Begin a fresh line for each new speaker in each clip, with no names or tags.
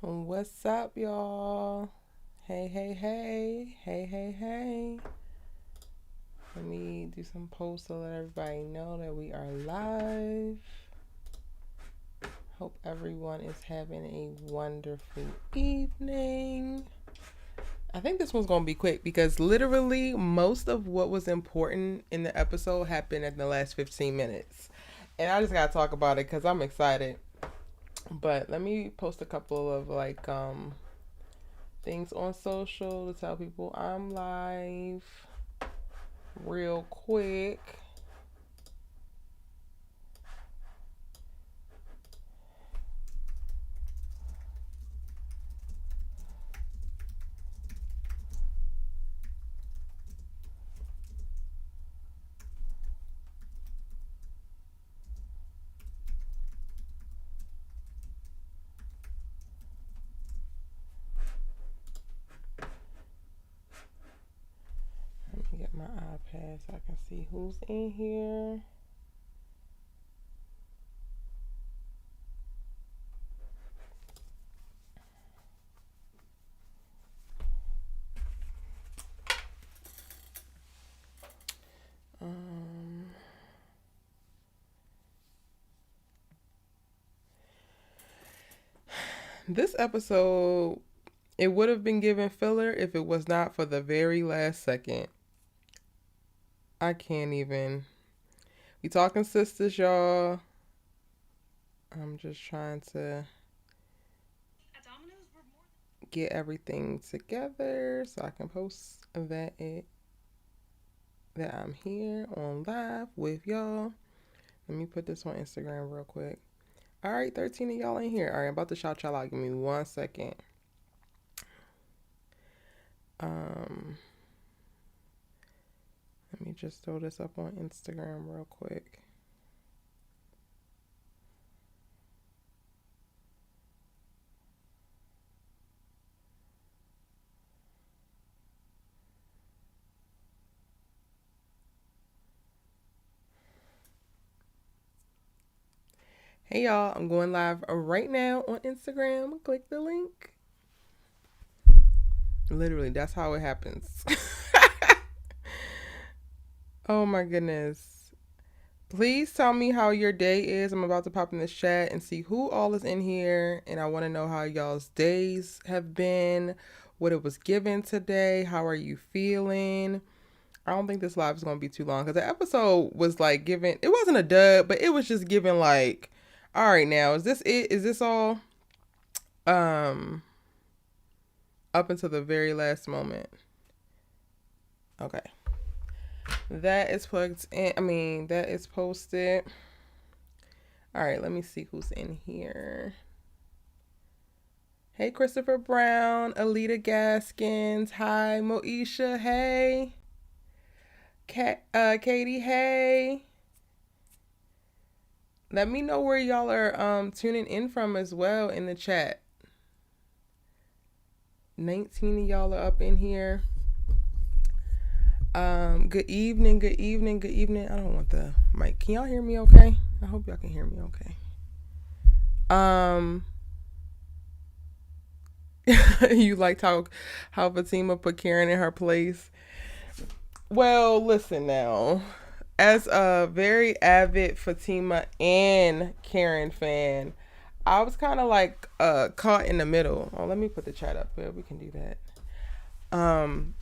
What's up, y'all? Hey, hey, hey. Hey, hey, hey. Let me do some posts to let everybody know that we are live. Hope everyone is having a wonderful evening. I think this one's going to be quick because literally most of what was important in the episode happened in the last 15 minutes. And I just got to talk about it because I'm excited. But let me post a couple of things on social to tell people I'm live real quick. Let me get my iPad so I can see who's in here. This episode, it would have been given filler if it was not for the very last second. I can't even. We talking sisters, y'all. I'm just trying to get everything together so I can post that I'm here on live with y'all. Let me put this on Instagram real quick. All right, 13 of y'all in here. All right, I'm about to shout y'all out. Give me 1 second. Let me just throw this up on Instagram real quick. Hey y'all, I'm going live right now on Instagram. Click the link. Literally, that's how it happens. Oh my goodness. Please tell me how your day is. I'm about to pop in this chat and see who all is in here. And I want to know how y'all's days have been, what it was given today. How are you feeling? I don't think this live is going to be too long because the episode was like giving, it wasn't a dub, but it was just giving like, all right, now, is this it? Is this all? Up until the very last moment. Okay. That is plugged in. That is posted. All right, let me see who's in here. Hey, Christopher Brown, Alita Gaskins. Hi, Moesha. Hey. Katie. Hey. Let me know where y'all are tuning in from as well in the chat. 19 of y'all are up in here. Good evening. I don't want the mic. Can y'all hear me okay? I hope y'all can hear me okay. You liked how Fatima put Karen in her place. Well, listen now. As a very avid Fatima and Karen fan, I was kind of like caught in the middle. Oh, let me put the chat up there. We can do that.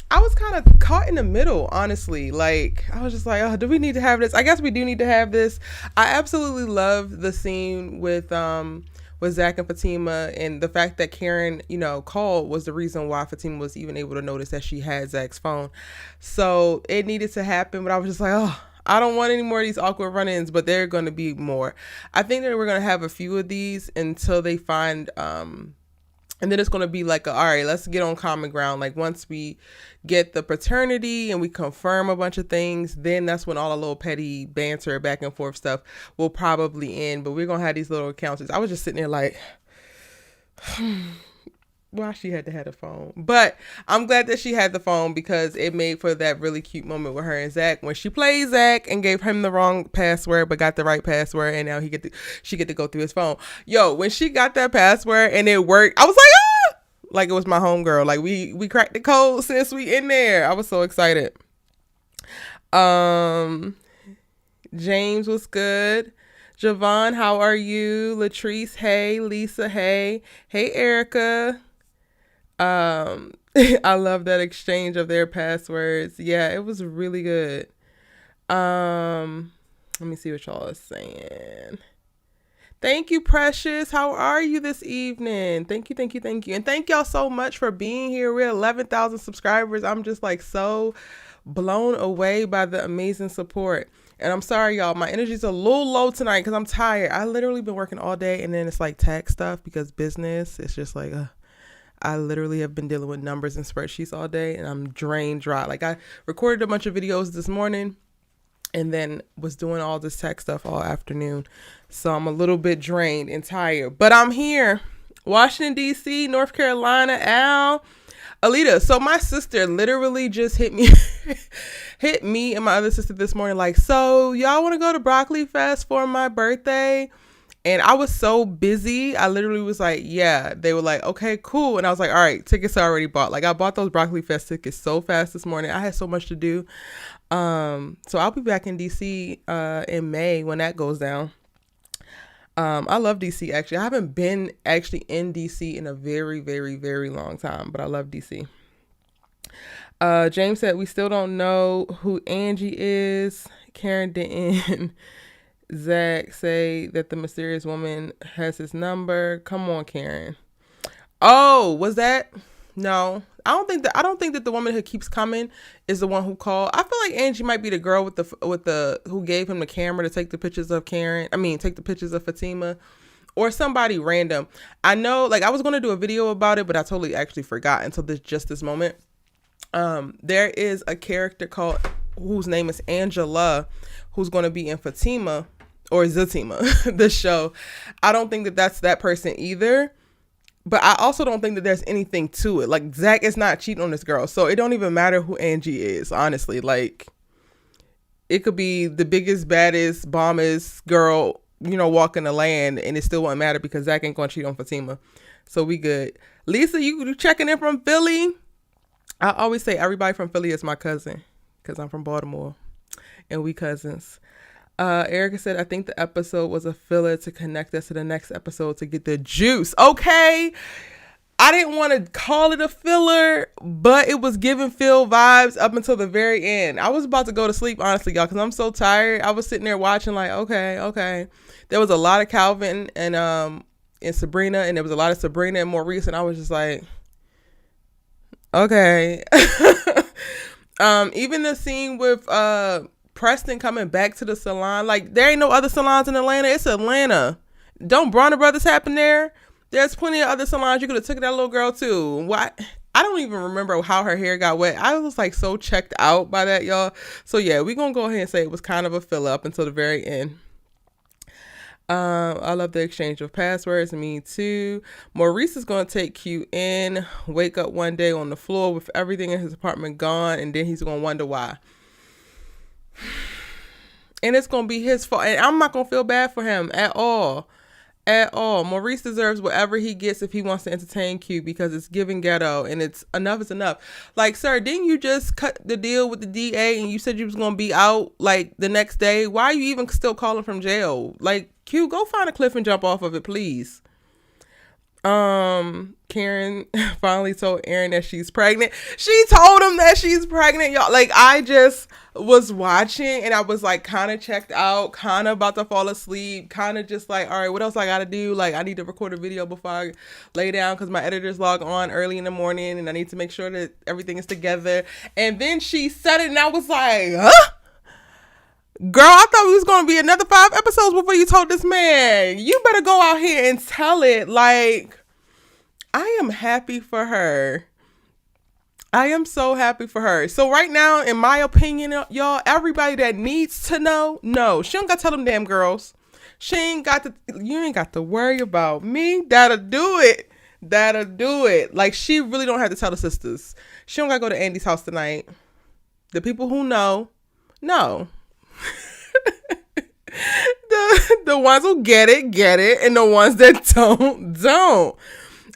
I was kind of caught in the middle, honestly. Like, I was just like, oh, do we need to have this? I guess we do need to have this. I absolutely love the scene with Zach and Fatima, and the fact that Karen, called was the reason why Fatima was even able to notice that she had Zach's phone. So it needed to happen, but I was just like, oh, I don't want any more of these awkward run-ins, but there are going to be more. I think that we're going to have a few of these until they find, and then it's going to be like, all right, let's get on common ground. Like once we get the paternity and we confirm a bunch of things, then that's when all the little petty banter, back and forth stuff will probably end. But we're going to have these little encounters. I was just sitting there like, why she had to have the phone. But I'm glad that she had the phone because it made for that really cute moment with her and Zach when she played Zach and gave him the wrong password but got the right password, and now she get to go through his phone. Yo, when she got that password and it worked, I was like, ah! Like it was my homegirl. Like we cracked the code since we in there. I was so excited. James was good. Javon, how are you? Latrice, hey. Lisa, hey. Hey, Erica. I love that exchange of their passwords. Yeah, it was really good. Let me see what y'all are saying. Thank you, Precious. How are you this evening? Thank you. And thank y'all so much for being here. We're 11,000 subscribers. I'm just like so blown away by the amazing support. And I'm sorry, y'all. My energy's a little low tonight because I'm tired. I literally been working all day, and then it's like tech stuff because business. It's just like, I literally have been dealing with numbers and spreadsheets all day, and I'm drained dry. Like I recorded a bunch of videos this morning and then was doing all this tech stuff all afternoon. So I'm a little bit drained and tired, but I'm here. Washington, D.C., North Carolina, Al, Alita. So my sister literally just hit me and my other sister this morning. Like, so y'all want to go to Broccoli Fest for my birthday? And I was so busy. I literally was like, yeah. They were like, okay, cool. And I was like, all right, tickets are already bought. Like I bought those Broccoli Fest tickets so fast this morning. I had so much to do. So I'll be back in DC in May when that goes down. I love DC actually. I haven't been actually in DC in a very, very, very long time, but I love DC. James said we still don't know who Angie is. Karen didn't. Zach say that the mysterious woman has his number. Come on, Karen. Oh, was that? No, I don't think that the woman who keeps coming is the one who called. I feel like Angie might be the girl with the who gave him the camera to take the pictures of Karen. I mean, take the pictures of Fatima, or somebody random. I know, like I was going to do a video about it, but I totally actually forgot until this moment. There is a character called whose name is Angela, who's going to be in Fatima or Zatima, the show. I don't think that that's that person either. But I also don't think that there's anything to it. Like, Zach is not cheating on this girl. So it don't even matter who Angie is, honestly. Like, it could be the biggest, baddest, bombest girl, walking the land, and it still won't matter because Zach ain't going to cheat on Fatima. So we good. Lisa, you checking in from Philly? I always say everybody from Philly is my cousin because I'm from Baltimore, and we cousins. Erica said, I think the episode was a filler to connect us to the next episode to get the juice. Okay. I didn't want to call it a filler, but it was giving Phil vibes up until the very end. I was about to go to sleep, honestly, y'all, because I'm so tired. I was sitting there watching like, okay. There was a lot of Calvin and Sabrina, and there was a lot of Sabrina and Maurice, and I was just like, okay. Even the scene with Preston coming back to the salon, like there ain't no other salons in Atlanta. It's Atlanta. Don't Bronner Brothers happen there? There's plenty of other salons you could have took that little girl to. Why? I don't even remember how her hair got wet. I was like so checked out by that, y'all. So yeah, we're gonna go ahead and say it was kind of a fill up until the very end. I love the exchange of passwords. Me too. Maurice is going to take Q in, wake up one day on the floor with everything in his apartment gone, and then he's going to wonder why. And it's going to be his fault. And I'm not going to feel bad for him at all. At all. Maurice deserves whatever he gets if he wants to entertain Q, because it's giving ghetto, and it's enough is enough. Like, sir, didn't you just cut the deal with the DA and you said you was going to be out like the next day? Why are you even still calling from jail? Like, Q, go find a cliff and jump off of it, please. Karen finally told Aaron that she's pregnant. She told him that she's pregnant, y'all. Like, I just was watching and I was like kind of checked out, kind of about to fall asleep, kind of just like, all right, what else I got to do? Like, I need to record a video before I lay down because my editors log on early in the morning and I need to make sure that everything is together. And then she said it and I was like, huh? Girl, I thought we was going to be another 5 episodes before you told this man. You better go out here and tell it. Like, I am happy for her. I am so happy for her. So right now, in my opinion, y'all, everybody that needs to know, no, she don't got to tell them damn girls. You ain't got to worry about me. That'll do it. That'll do it. Like, she really don't have to tell the sisters. She don't gotta go to Andy's house tonight. The people who know. The ones who get it, and the ones that don't.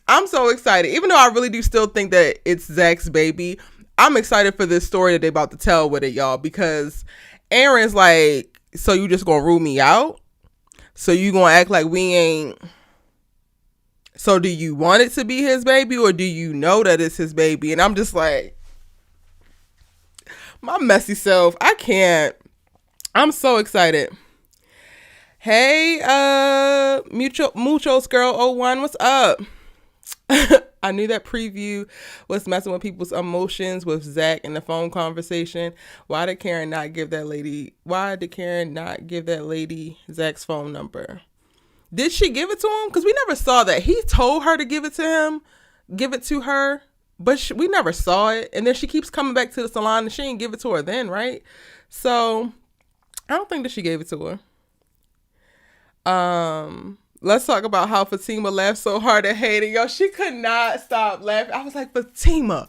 I'm so excited. Even though I really do still think that it's Zach's baby, I'm excited for this story that they about to tell with it, y'all, because Aaron's like, so you just gonna rule me out? So you gonna act like we ain't... So do you want it to be his baby, or do you know that it's his baby? And I'm just like, my messy self, I can't. I'm so excited. Hey, Muchos Girl 01, what's up? I knew that preview was messing with people's emotions with Zach in the phone conversation. Why did Karen not give that lady Zach's phone number? Did she give it to him? Because we never saw that. He told her to give it to her, but we never saw it. And then she keeps coming back to the salon and she didn't give it to her then, right? So I don't think that she gave it to her. Let's talk about how Fatima laughed so hard at Hayden. Yo, she could not stop laughing. I was like, Fatima,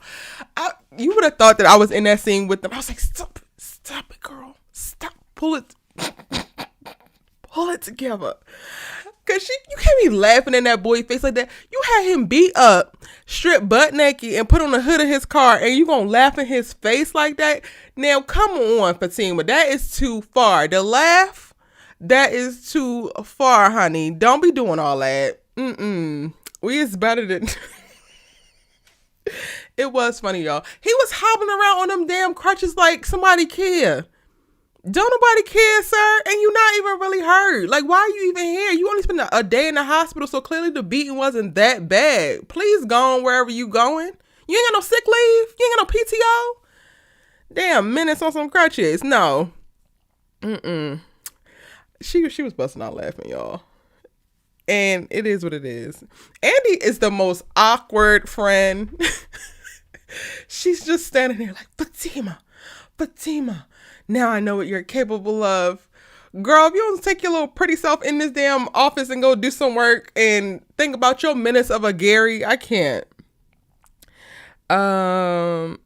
you would have thought that I was in that scene with them. I was like, stop it, girl. Stop, pull it together. Cause you can't be laughing in that boy's face like that. You had him beat up, stripped butt naked, and put on the hood of his car, and you gonna laugh in his face like that? Now, come on, Fatima. That is too far. The laugh, that is too far, honey. Don't be doing all that. We is better than... It was funny, y'all. He was hobbling around on them damn crutches like somebody care. Don't nobody care, sir, and you not even really hurt. Like, why are you even here? You only spent a day in the hospital, so clearly the beating wasn't that bad. Please go on wherever you going. You ain't got no sick leave? You ain't got no PTO? Damn, minutes on some crutches. No. She was busting out laughing, y'all. And it is what it is. Andi is the most awkward friend. She's just standing there like, Fatima. Now I know what you're capable of. Girl, if you don't take your little pretty self in this damn office and go do some work and think about your minutes of a Gary, I can't. I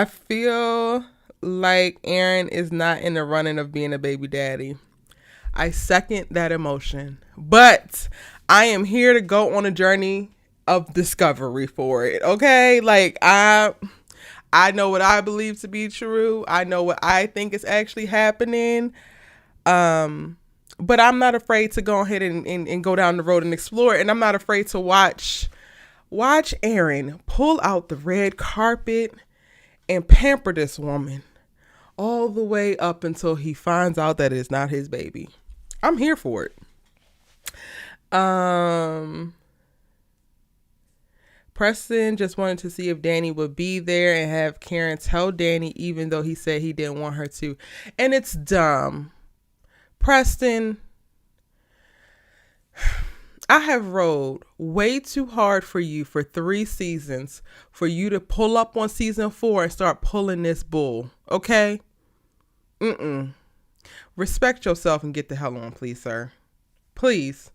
feel like Aaron is not in the running of being a baby daddy. I second that emotion. But I am here to go on a journey of discovery for it, okay? Like, I know what I believe to be true. I know what I think is actually happening. But I'm not afraid to go ahead and go down the road and explore it. And I'm not afraid to watch Aaron pull out the red carpet and pamper this woman all the way up until he finds out that it's not his baby. I'm here for it. Preston just wanted to see if Danny would be there and have Karen tell Danny, even though he said he didn't want her to. And it's dumb. Preston, I have rode way too hard for you for 3 seasons for you to pull up on season 4 and start pulling this bull. Okay? Respect yourself and get the hell on, please, sir. Please.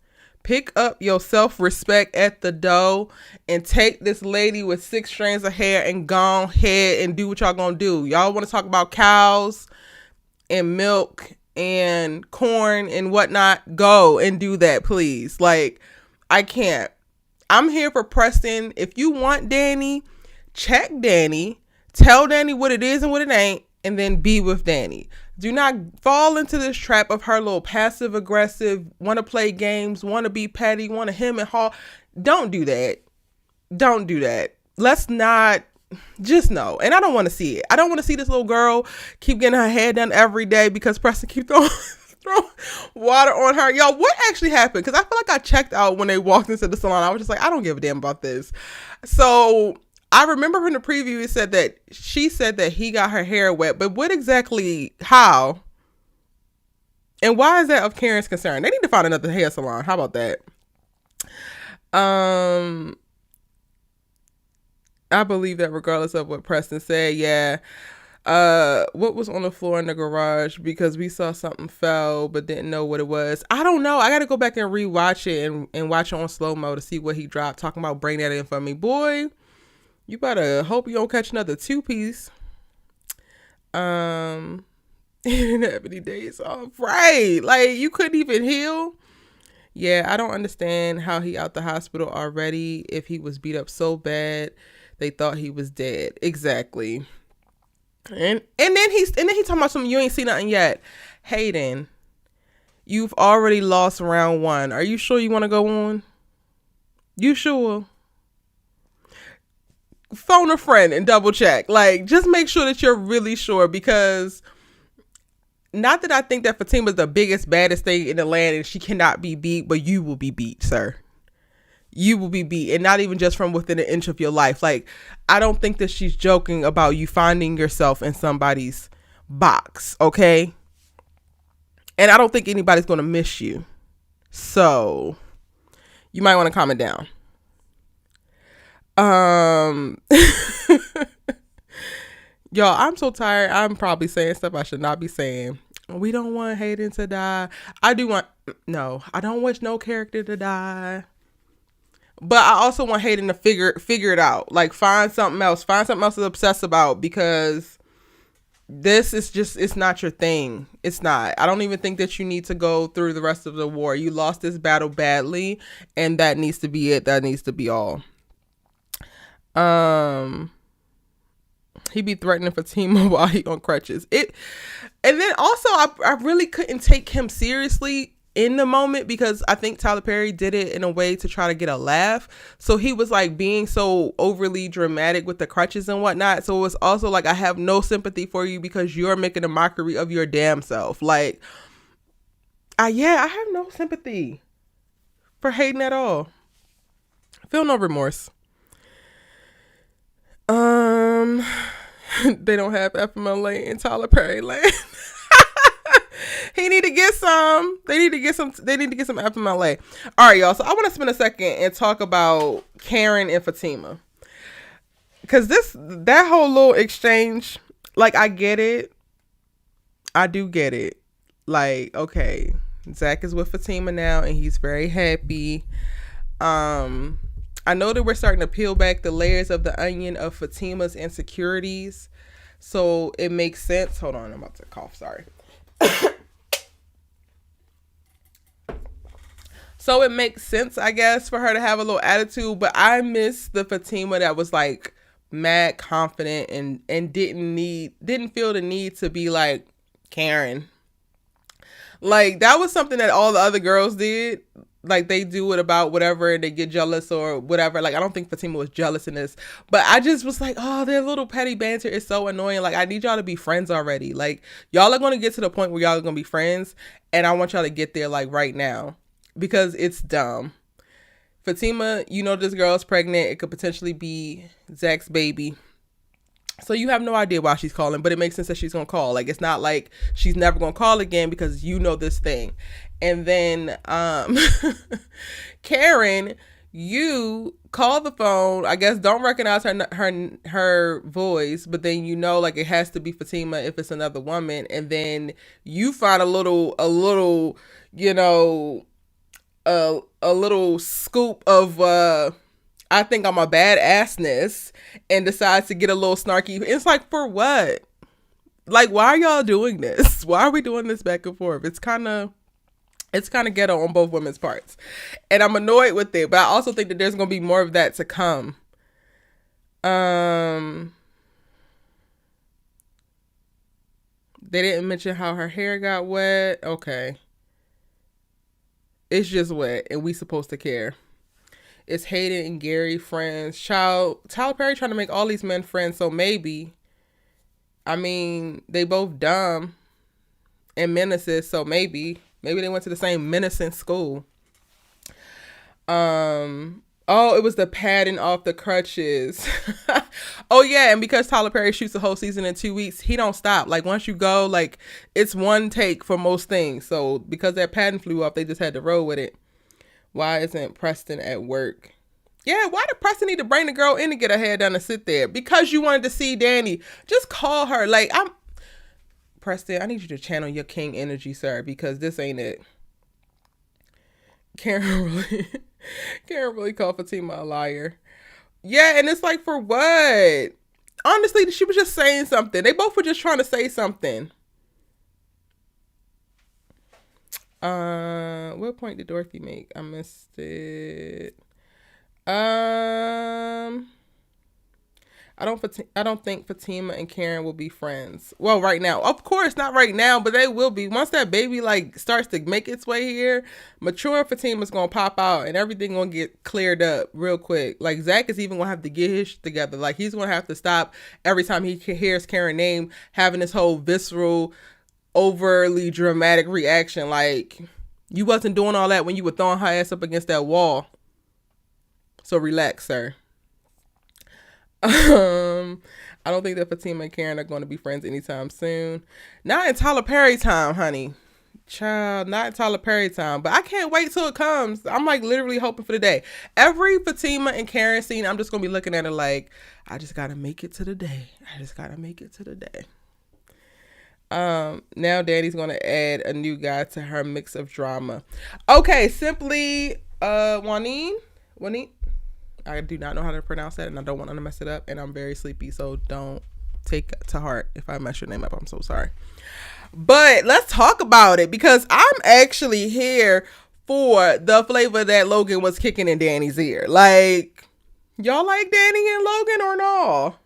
Pick up your self-respect at the door and take this lady with 6 strands of hair and go ahead and do what y'all gonna do. Y'all want to talk about cows and milk and corn and whatnot? Go and do that, please. Like, I can't. I'm here for Preston. If you want Danny, check Danny. Tell Danny what it is and what it ain't, and then be with Danny. Do not fall into this trap of her little passive aggressive, want to play games, want to be petty, want to him and haw. Don't do that. Don't do that. Let's not, just know. And I don't want to see it. I don't want to see this little girl keep getting her hair done every day because Preston keep throwing water on her. Yo, what actually happened? Because I feel like I checked out when they walked into the salon. I was just like, I don't give a damn about this. So I remember from the preview, she said that he got her hair wet, but what exactly, how? And why is that of Karen's concern? They need to find another hair salon. How about that? I believe that regardless of what Preston said, yeah. What was on the floor in the garage, because we saw something fell but didn't know what it was. I don't know. I gotta go back and rewatch it and watch it on slow-mo to see what he dropped. Talking about bring that in for me. Boy, you better hope you don't catch another 2-piece. And Ebony days off. Right. Like, you couldn't even heal. Yeah, I don't understand how he out the hospital already if he was beat up so bad they thought he was dead. Exactly. And then he talking about something, you ain't seen nothing yet. Hayden, you've already lost round 1. Are you sure you want to go on? You sure? Phone a friend and double check. Like, just make sure that you're really sure, because not that I think that Fatima's the biggest, baddest thing in the land and she cannot be beat, but you will be beat, sir. You will be beat, and not even just from within an inch of your life. Like, I don't think that she's joking about you finding yourself in somebody's box, okay? And I don't think anybody's going to miss you. So, you might want to calm it down. Y'all, I'm so tired. I'm probably saying stuff I should not be saying. We don't want Hayden to die. I don't wish no character to die. But I also want Hayden to figure it out. Like, find something else. Find something else to obsess about, because this is just, it's not your thing. It's not. I don't even think that you need to go through the rest of the war. You lost this battle badly, and that needs to be it. That needs to be all. He be threatening Fatima while he on crutches. And then also I really couldn't take him seriously in the moment, because I think Tyler Perry did it in a way to try to get a laugh. So he was like being so overly dramatic with the crutches and whatnot. So it was also like, I have no sympathy for you because you're making a mockery of your damn self. Like, I have no sympathy for Hayden at all. I feel no remorse. They don't have FMLA in Tyler Perry land. He need to get some. They need to get some FMLA. All right, y'all. So I want to spend a second and talk about Karen and Fatima, because that whole little exchange, like, I get it. I do get it. Like, okay, Zach is with Fatima now, and he's very happy. I know that we're starting to peel back the layers of the onion of Fatima's insecurities, so it makes sense. Hold on, I'm about to cough. Sorry. So it makes sense, I guess, for her to have a little attitude, but I miss the Fatima that was like mad confident and didn't feel the need to be like Karen. Like, that was something that all the other girls did. Like, they do it about whatever and they get jealous or whatever. Like, I don't think Fatima was jealous in this, but I just was like, oh, their little petty banter is so annoying. Like, I need y'all to be friends already. Like, y'all are going to get to the point where y'all are going to be friends, and I want y'all to get there, like, right now, because it's dumb. Fatima, you know this girl's pregnant. It could potentially be Zach's baby. So you have no idea why she's calling, but it makes sense that she's going to call. Like, it's not like she's never going to call again because you know this thing. And then Karen, you call the phone, I guess don't recognize her voice, but then you know, like, it has to be Fatima if it's another woman. And then you find a little, you know, a little scoop of I think I'm a badassness, and decides to get a little snarky. It's like, for what? Like, why are y'all doing this? Why are we doing this back and forth? It's kind of ghetto on both women's parts, and I'm annoyed with it, but I also think that there's going to be more of that to come. They didn't mention how her hair got wet. Okay. It's just wet, and we supposed to care. It's Hayden and Gary friends. Tyler Perry trying to make all these men friends, so maybe. I mean, they both dumb and menaces, so maybe they went to the same menacing school. Oh, it was the padding off the crutches. Oh yeah, and because Tyler Perry shoots the whole season in 2 weeks, he don't stop. Like, once you go, like, it's one take for most things. So because that padding flew off, they just had to roll with it. Why isn't Preston at work? Yeah, why did Preston need to bring the girl in to get her hair done and sit there? Because you wanted to see Danny. Just call her. Like, Preston, I need you to channel your king energy, sir, because this ain't it. Karen really called Fatima a liar. Yeah, and it's like, for what? Honestly, she was just saying something. They both were just trying to say something. What point did Dorothy make? I missed it. I don't think Fatima and Karen will be friends. Well, right now, of course, not right now, but they will be. Once that baby like starts to make its way here, mature Fatima's gonna pop out and everything gonna get cleared up real quick. Like Zach is even gonna have to get his shit together. Like he's gonna have to stop every time he hears Karen's name having this whole visceral, overly dramatic reaction. Like you wasn't doing all that when you were throwing her ass up against that wall. So relax, sir. I don't think that Fatima and Karen are going to be friends anytime soon. Not in Tyler Perry time, honey. Child, not in Tyler Perry time. But I can't wait till it comes. I'm like literally hoping for the day. Every Fatima and Karen scene, I'm just going to be looking at it like, I just got to make it to the day. I just got to make it to the day. Now Danny's going to add a new guy to her mix of drama. Okay, simply, Juanine. I do not know how to pronounce that, and I don't want to mess it up, and I'm very sleepy, so don't take to heart if I mess your name up. I'm so sorry. But let's talk about it, because I'm actually here for the flavor that Logan was kicking in Danny's ear. Like, y'all like Danny and Logan or no?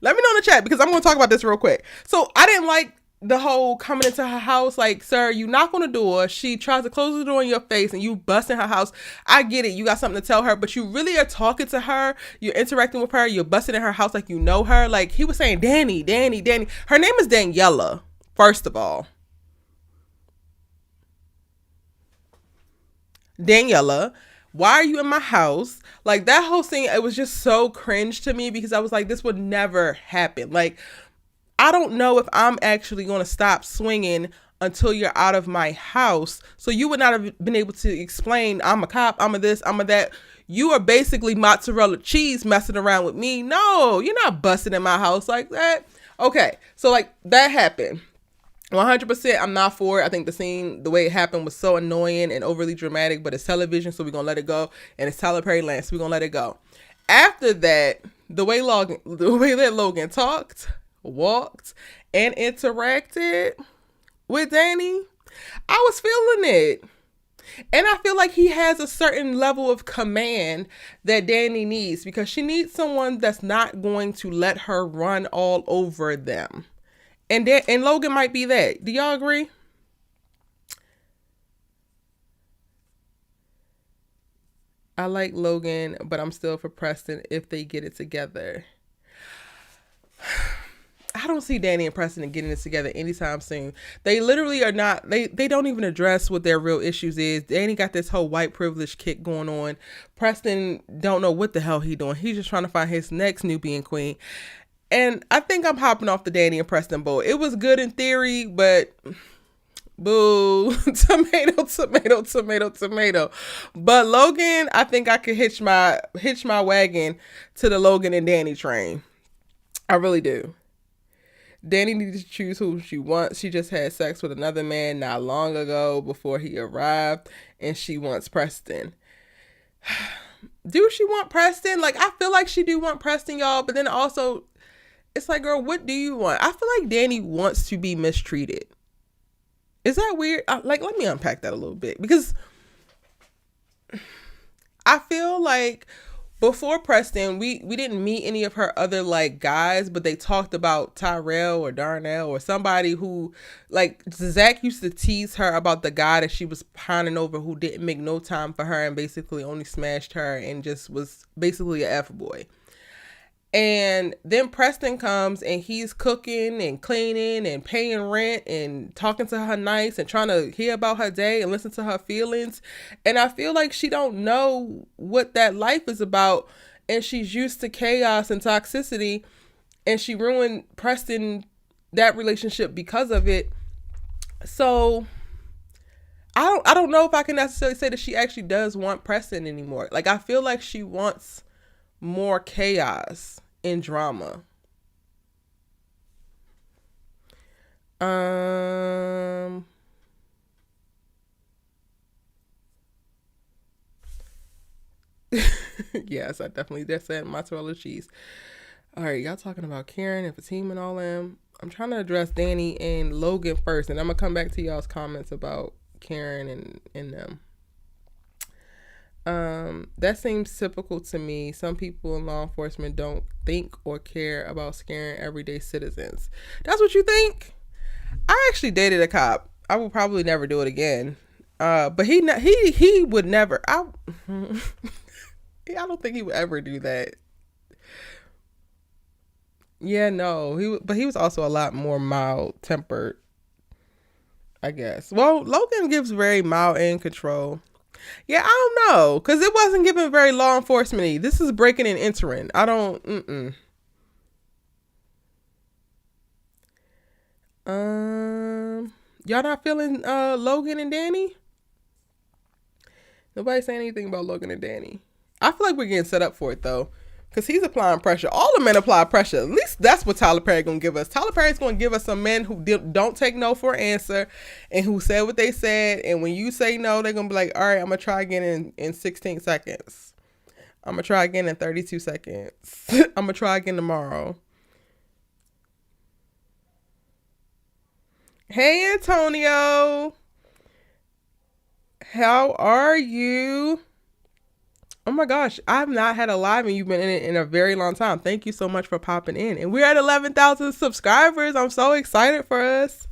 Let me know in the chat, because I'm going to talk about this real quick. So I didn't like the whole coming into her house, like, sir, you knock on the door, she tries to close the door in your face, and you bust in her house. I get it, you got something to tell her, but you really are talking to her, you're interacting with her, you're busting in her house like you know her. Like, he was saying, Danny. Her name is Daniella, first of all. Daniella, why are you in my house? Like, that whole scene, it was just so cringe to me, because I was like, this would never happen. Like, I don't know if I'm actually going to stop swinging until you're out of my house. So you would not have been able to explain, I'm a cop, I'm a this, I'm a that. You are basically mozzarella cheese messing around with me. No, you're not busting in my house like that. Okay, so like that happened. 100% I'm not for it. I think the scene, the way it happened was so annoying and overly dramatic, but it's television, so we're going to let it go. And it's Tyler Perry land, so we're going to let it go. After that, the way that Logan talked, walked, and interacted with Danny, I was feeling it. And I feel like he has a certain level of command that Danny needs, because she needs someone that's not going to let her run all over them. And Logan might be that. Do y'all agree? I like Logan, but I'm still for Preston if they get it together. I don't see Danny and Preston getting this together anytime soon. They literally are not, they don't even address what their real issues is. Danny got this whole white privilege kick going on. Preston don't know what the hell he doing. He's just trying to find his next Nubian queen. And I think I'm hopping off the Danny and Preston boat. It was good in theory, but boo, tomato. But Logan, I think I could hitch my wagon to the Logan and Danny train. I really do. Danny needs to choose who she wants. She just had sex with another man not long ago before he arrived, and she wants Preston. Do she want Preston? Like, I feel like she do want Preston, y'all, but then also, it's like, girl, what do you want? I feel like Danny wants to be mistreated. Is that weird? Like, let me unpack that a little bit, because I feel like before Preston, we didn't meet any of her other like guys, but they talked about Tyrell or Darnell or somebody who, like, Zach used to tease her about the guy that she was pining over who didn't make no time for her and basically only smashed her and just was basically a F-boy. And then Preston comes and he's cooking and cleaning and paying rent and talking to her nice and trying to hear about her day and listen to her feelings. And I feel like she don't know what that life is about. And she's used to chaos and toxicity. And she ruined Preston, that relationship, because of it. So I don't know if I can necessarily say that she actually does want Preston anymore. Like, I feel like she wants more chaos and drama. Yes, I definitely just said mozzarella cheese. All right, y'all talking about Karen and Fatima and all them. I'm trying to address Danny and Logan first, and I'm gonna come back to y'all's comments about Karen and them. That seems typical to me. Some people in law enforcement don't think or care about scaring everyday citizens. That's what you think? I actually dated a cop. I will probably never do it again. But he would never. I don't think he would ever do that. Yeah, no. But he was also a lot more mild tempered, I guess. Well, Logan gives very mild and control. Yeah, I don't know, because it wasn't given very law enforcement-y. This is breaking and entering. I don't, y'all not feeling Logan and Danny? Nobody saying anything about Logan and Danny. I feel like we're getting set up for it, though, because he's applying pressure. All the men apply pressure. At least that's what Tyler Perry going to give us. Tyler Perry's going to give us some men who don't take no for an answer and who said what they said. And when you say no, they're going to be like, all right, I'm going to try again in 16 seconds. I'm going to try again in 32 seconds. I'm going to try again tomorrow. Hey, Antonio. How are you? Oh my gosh, I've not had a live and you've been in it in a very long time. Thank you so much for popping in. And we're at 11,000 subscribers. I'm so excited for us.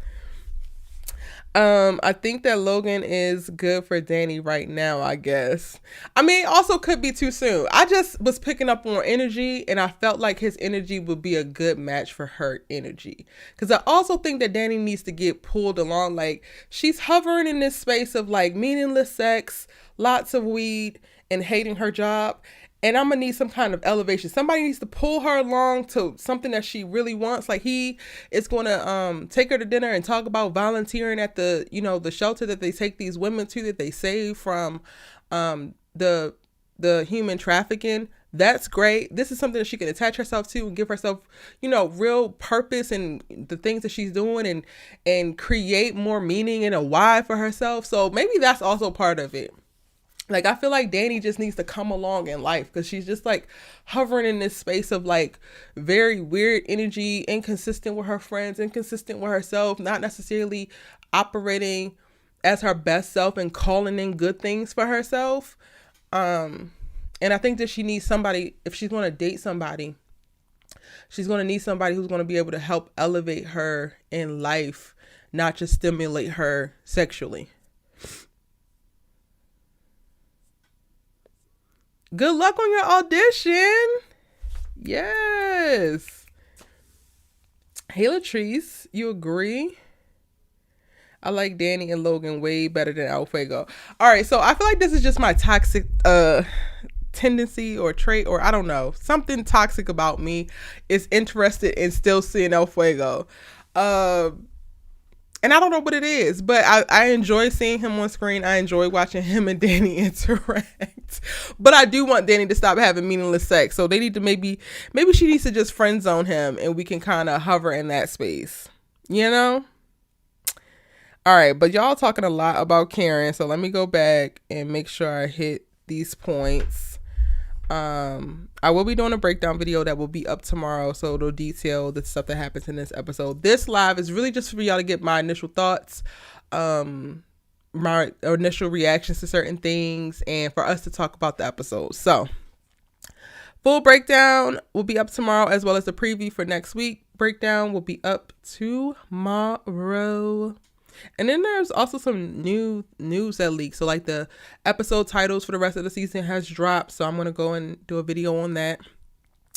I think that Logan is good for Danny right now, I guess. I mean, it also could be too soon. I just was picking up on energy and I felt like his energy would be a good match for her energy. Because I also think that Danny needs to get pulled along. Like, she's hovering in this space of like meaningless sex, lots of weed, and hating her job. And I'm gonna need some kind of elevation. Somebody needs to pull her along to something that she really wants. Like, he is gonna take her to dinner and talk about volunteering at the, you know, the shelter that they take these women to, that they save from the human trafficking. That's great. This is something that she can attach herself to and give herself, you know, real purpose in the things that she's doing, and create more meaning and a why for herself. So maybe that's also part of it. Like, I feel like Danny just needs to come along in life, because she's just like hovering in this space of like very weird energy, inconsistent with her friends, inconsistent with herself, not necessarily operating as her best self and calling in good things for herself. And I think that she needs somebody, if she's going to date somebody, she's going to need somebody who's going to be able to help elevate her in life, not just stimulate her sexually. Good luck on your audition. Yes. Hey, Latrice, you agree? I like Danny and Logan way better than El Fuego. All right, so I feel like this is just my toxic tendency or trait, or I don't know. Something toxic about me is interested in still seeing El Fuego. And I don't know what it is, but I enjoy seeing him on screen. I enjoy watching him and Danny interact. But I do want Danny to stop having meaningless sex. So they need to maybe she needs to just friend zone him and we can kind of hover in that space. You know? All right, but y'all talking a lot about Karen. So let me go back and make sure I hit these points. I will be doing a breakdown video that will be up tomorrow, so it'll detail the stuff that happens in this episode. This live is really just for y'all to get my initial thoughts, my initial reactions to certain things, and for us to talk about the episode. So full breakdown will be up tomorrow, as well as the preview for next week. Breakdown will be up tomorrow. And then there's also some new news that leaked. So like the episode titles for the rest of the season has dropped. So I'm going to go and do a video on that.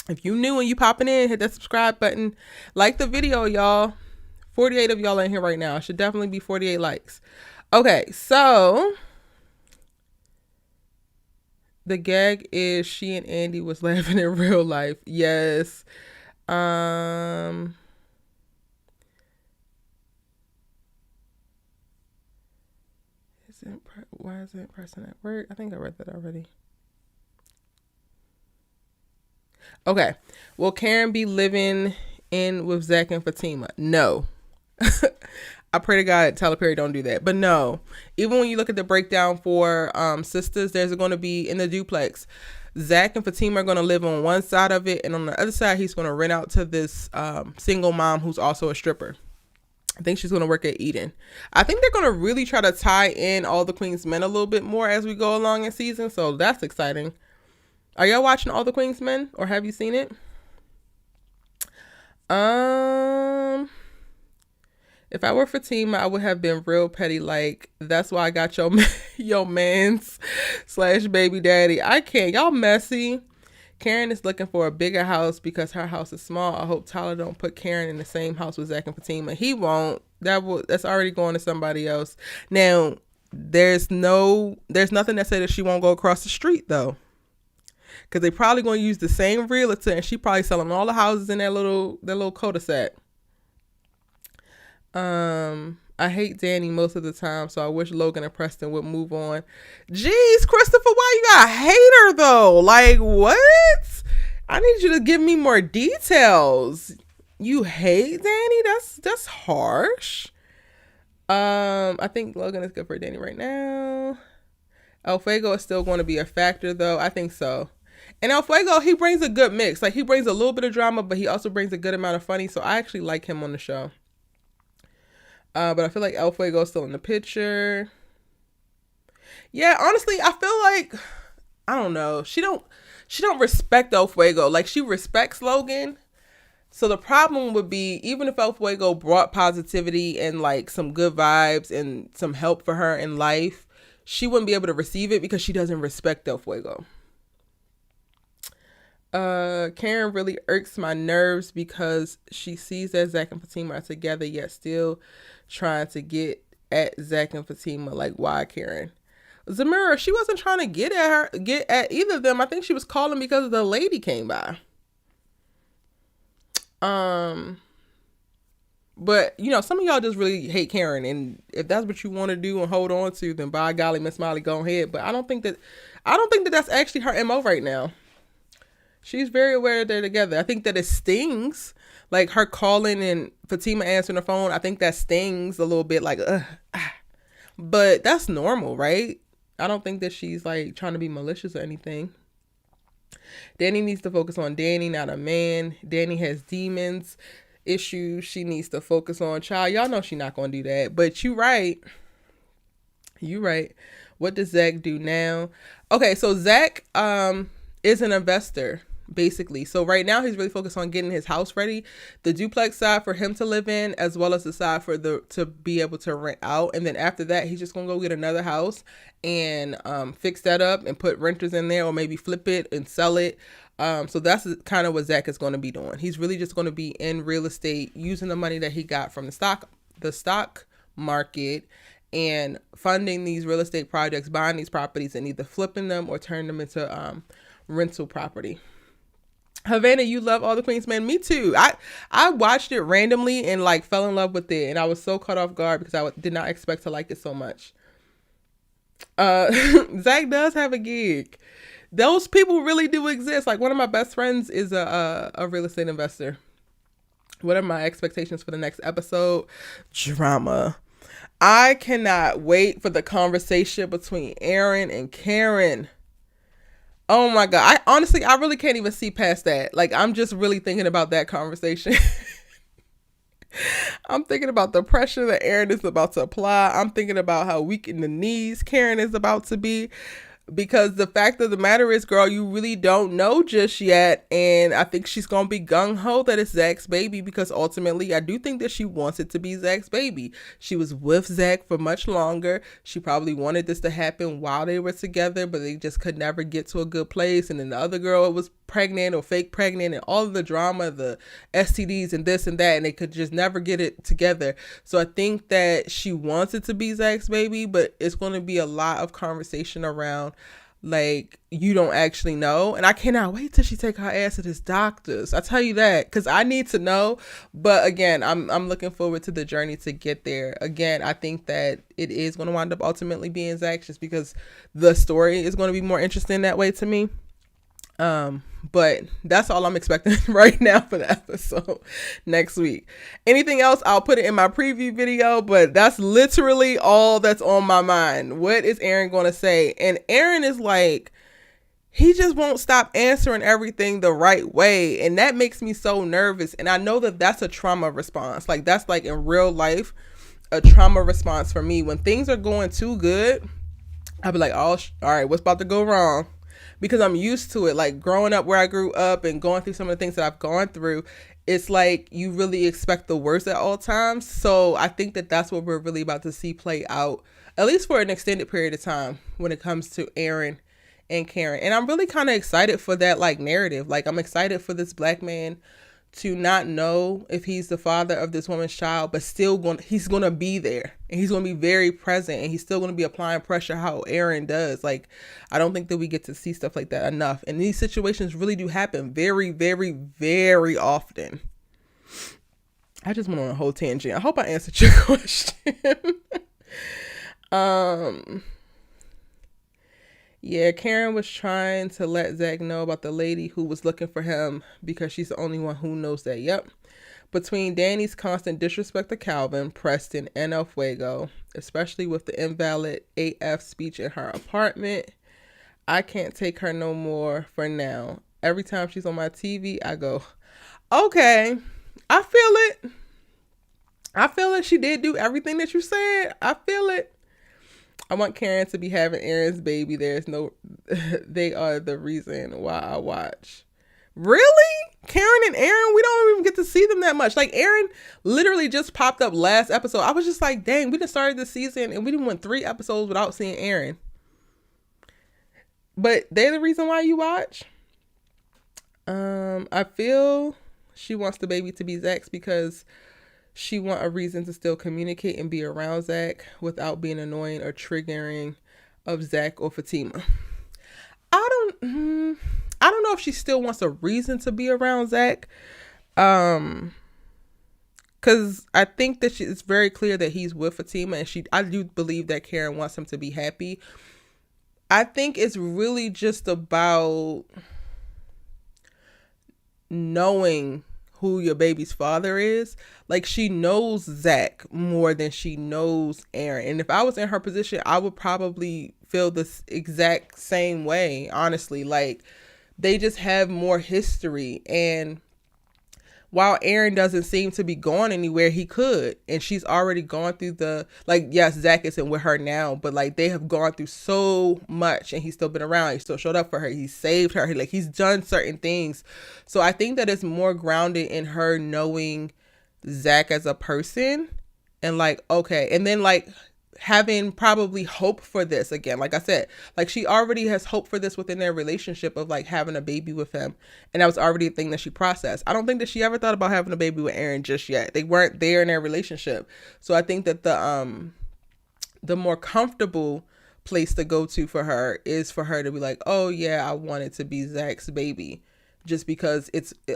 If you new and you popping in, hit that subscribe button. Like the video, y'all. 48 of y'all in here right now. It should definitely be 48 likes. Okay, so the gag is she and Andi was laughing in real life. Yes. Why isn't Preston at work? I think I read that already. Okay. Will Karen be living in with Zach and Fatima? No. I pray to God Tyler Perry don't do that. But no. Even when you look at the breakdown for Sistas, there's going to be in the duplex. Zach and Fatima are going to live on one side of it, and on the other side, he's going to rent out to this single mom who's also a stripper. I think she's going to work at Eden. I think they're going to really try to tie in All the Queen's Men a little bit more as we go along in season, so that's exciting. Are y'all watching All the Queen's Men, or have you seen it? If I were Fatima, I would have been real petty. Like, that's why I got your man's / baby daddy. I can't. Y'all messy. Karen is looking for a bigger house because her house is small. I hope Tyler don't put Karen in the same house with Zach and Fatima. He won't. That's already going to somebody else. Now, there's nothing that says that she won't go across the street though. Because they probably going to use the same realtor, and she probably selling all the houses in that little cul-de-sac. I hate Danny most of the time, so I wish Logan and Preston would move on. Jeez, Christopher, why you gotta hate her though? Like, what? I need you to give me more details. You hate Danny? That's harsh. I think Logan is good for Danny right now. El Fuego is still going to be a factor though. I think so. And El Fuego, he brings a good mix. Like, he brings a little bit of drama, but he also brings a good amount of funny. So I actually like him on the show. But I feel like El Fuego is still in the picture. Yeah, honestly, I feel like, I don't know. She don't respect El Fuego. Like, she respects Logan. So the problem would be, even if El Fuego brought positivity and like some good vibes and some help for her in life, she wouldn't be able to receive it because she doesn't respect El Fuego. Karen really irks my nerves because she sees that Zach and Fatima are together, yet still trying to get at Zach and Fatima. Like, why, Karen? Zamira, she wasn't trying to get at either of them. I think she was calling because the lady came by. But you know, some of y'all just really hate Karen, and if that's what you want to do and hold on to, then by golly, Miss Molly, go ahead. But I don't think that that's actually her MO right now. She's very aware that they're together. I think that it stings, like her calling and Fatima answering the phone. I think that stings a little bit, like, but that's normal, right? I don't think that she's like trying to be malicious or anything. Danny needs to focus on Danny, not a man. Danny has demons, issues she needs to focus on. Child, y'all know she's not going to do that. But you right. What does Zach do now? Okay, so Zach is an investor, basically. So right now he's really focused on getting his house ready, the duplex side for him to live in, as well as the side for to be able to rent out. And then after that, he's just gonna go get another house and fix that up and put renters in there, or maybe flip it and sell it. So that's kind of what Zach is going to be doing. He's really just going to be in real estate, using the money that he got from the stock market, and funding these real estate projects, buying these properties and either flipping them or turning them into rental property. Havana, you love All the Queen's Men. Me too. I watched it randomly and like fell in love with it, and I was so caught off guard because I did not expect to like it so much. Zach does have a gig. Those people really do exist. Like, one of my best friends is a real estate investor. What are my expectations for the next episode? Drama. I cannot wait for the conversation between Aaron and Karen. Oh my God. I really can't even see past that. Like, I'm just really thinking about that conversation. I'm thinking about the pressure that Aaron is about to apply. I'm thinking about how weak in the knees Karen is about to be. Because the fact of the matter is, girl, you really don't know just yet. And I think she's going to be gung-ho that it's Zach's baby, because ultimately I do think that she wants it to be Zach's baby. She was with Zach for much longer. She probably wanted this to happen while they were together, but they just could never get to a good place. And then the other girl was pregnant or fake pregnant, and all of the drama, the STDs and this and that, and they could just never get it together. So I think that she wants it to be Zach's baby, but it's going to be a lot of conversation around like you don't actually know. And I cannot wait till she take her ass to this doctor's. I tell you that, because I need to know. But again, I'm looking forward to the journey to get there. Again, I think that it is going to wind up ultimately being Zach, just because the story is going to be more interesting that way to me. But that's all I'm expecting right now for the episode next week. Anything else, I'll put it in my preview video, but that's literally all that's on my mind. What is Aaron going to say? And Aaron is like, he just won't stop answering everything the right way. And that makes me so nervous. And I know that that's a trauma response. Like, that's like in real life, a trauma response for me. When things are going too good, I'll be like, oh, all right, what's about to go wrong? Because I'm used to it. Like, growing up where I grew up and going through some of the things that I've gone through, it's like you really expect the worst at all times. So I think that that's what we're really about to see play out, at least for an extended period of time, when it comes to Aaron and Karen. And I'm really kind of excited for that, like, narrative. Like, I'm excited for this black man to not know if he's the father of this woman's child, but he's going to be there, and he's going to be very present, and he's still going to be applying pressure how Aaron does. Like, I don't think that we get to see stuff like that enough. And these situations really do happen very, very, very often. I just went on a whole tangent. I hope I answered your question. Yeah, Karen was trying to let Zach know about the lady who was looking for him because she's the only one who knows that. Yep. Between Danny's constant disrespect to Calvin, Preston, and El Fuego, especially with the invalid AF speech in her apartment, I can't take her no more for now. Every time she's on my TV, I go, okay, I feel it. I feel it. She did do everything that you said. I feel it. I want Karen to be having Aaron's baby. They are the reason why I watch. Really? Karen and Aaron? We don't even get to see them that much. Like, Aaron literally just popped up last episode. I was just like, dang, we just started this season and we didn't went 3 episodes without seeing Aaron. But they're the reason why you watch. I feel she wants the baby to be Zach's because she want a reason to still communicate and be around Zach without being annoying or triggering of Zach or Fatima. I don't know if she still wants a reason to be around Zach. Because I think that it's very clear that he's with Fatima, and I do believe that Karen wants him to be happy. I think it's really just about knowing who your baby's father is. Like, she knows Zach more than she knows Aaron. And if I was in her position, I would probably feel this exact same way, honestly. Like, they just have more history. And while Aaron doesn't seem to be going anywhere, he could. And she's already gone through yes, Zach isn't with her now, but like, they have gone through so much, and he's still been around. He still showed up for her. He saved her. He's done certain things. So I think that it's more grounded in her knowing Zach as a person, and like, okay. And then like having probably hope for this again. Like I said, like, she already has hope for this within their relationship of like having a baby with him. And that was already a thing that she processed. I don't think that she ever thought about having a baby with Aaron just yet. They weren't there in their relationship. So I think that the more comfortable place to go to for her is for her to be like, oh yeah, I want it to be Zach's baby, just because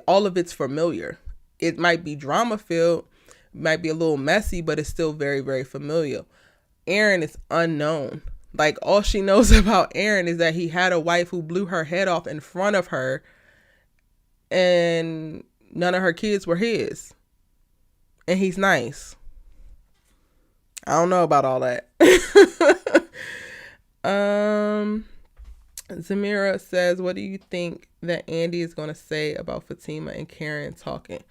all of it's familiar. It might be drama filled, might be a little messy, but it's still very, very familiar. Aaron is unknown. Like, all she knows about Aaron is that he had a wife who blew her head off in front of her, and none of her kids were his. And he's nice. I don't know about all that. Zamira says, what do you think that Andi is going to say about Fatima and Karen talking?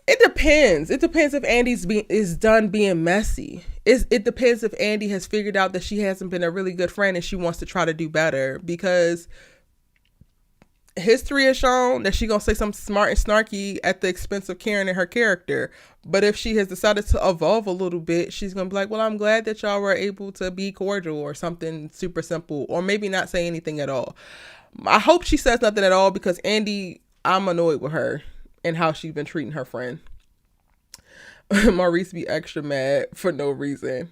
It depends. It depends if Andi's is done being messy. It depends if Andi has figured out that she hasn't been a really good friend and she wants to try to do better, because history has shown that she's going to say something smart and snarky at the expense of Karen and her character. But if she has decided to evolve a little bit, she's going to be like, well, I'm glad that y'all were able to be cordial, or something super simple, or maybe not say anything at all. I hope she says nothing at all, because Andi, I'm annoyed with her and how she's been treating her friend. Maurice be extra mad for no reason.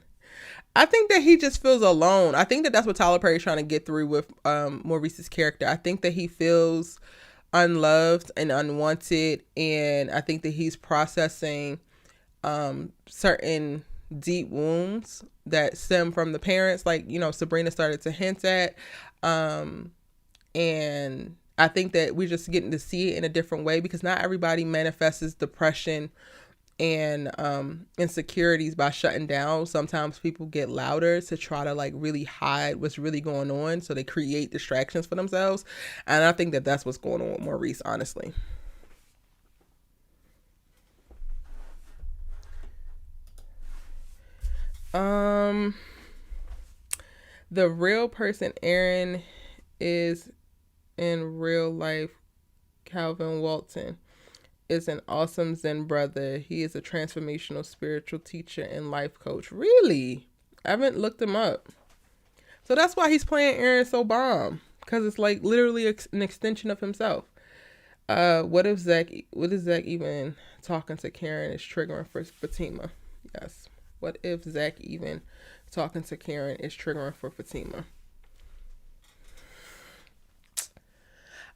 I think that he just feels alone. I think that that's what Tyler Perry's trying to get through with Maurice's character. I think that he feels unloved and unwanted, and I think that he's processing certain deep wounds that stem from the parents, like, you know, Sabrina started to hint at. And I think that we're just getting to see it in a different way, because not everybody manifests depression and insecurities by shutting down. Sometimes people get louder to try to like really hide what's really going on, so they create distractions for themselves. And I think that that's what's going on with Maurice, honestly. The real person Aaron is in real life, Calvin Walton, is an awesome Zen brother. He is a transformational spiritual teacher and life coach. Really? I haven't looked him up. So that's why he's playing Aaron so bomb, because it's like literally an extension of himself. What is Zach even talking to Karen is triggering for Fatima? Yes. What if Zach even talking to Karen is triggering for Fatima?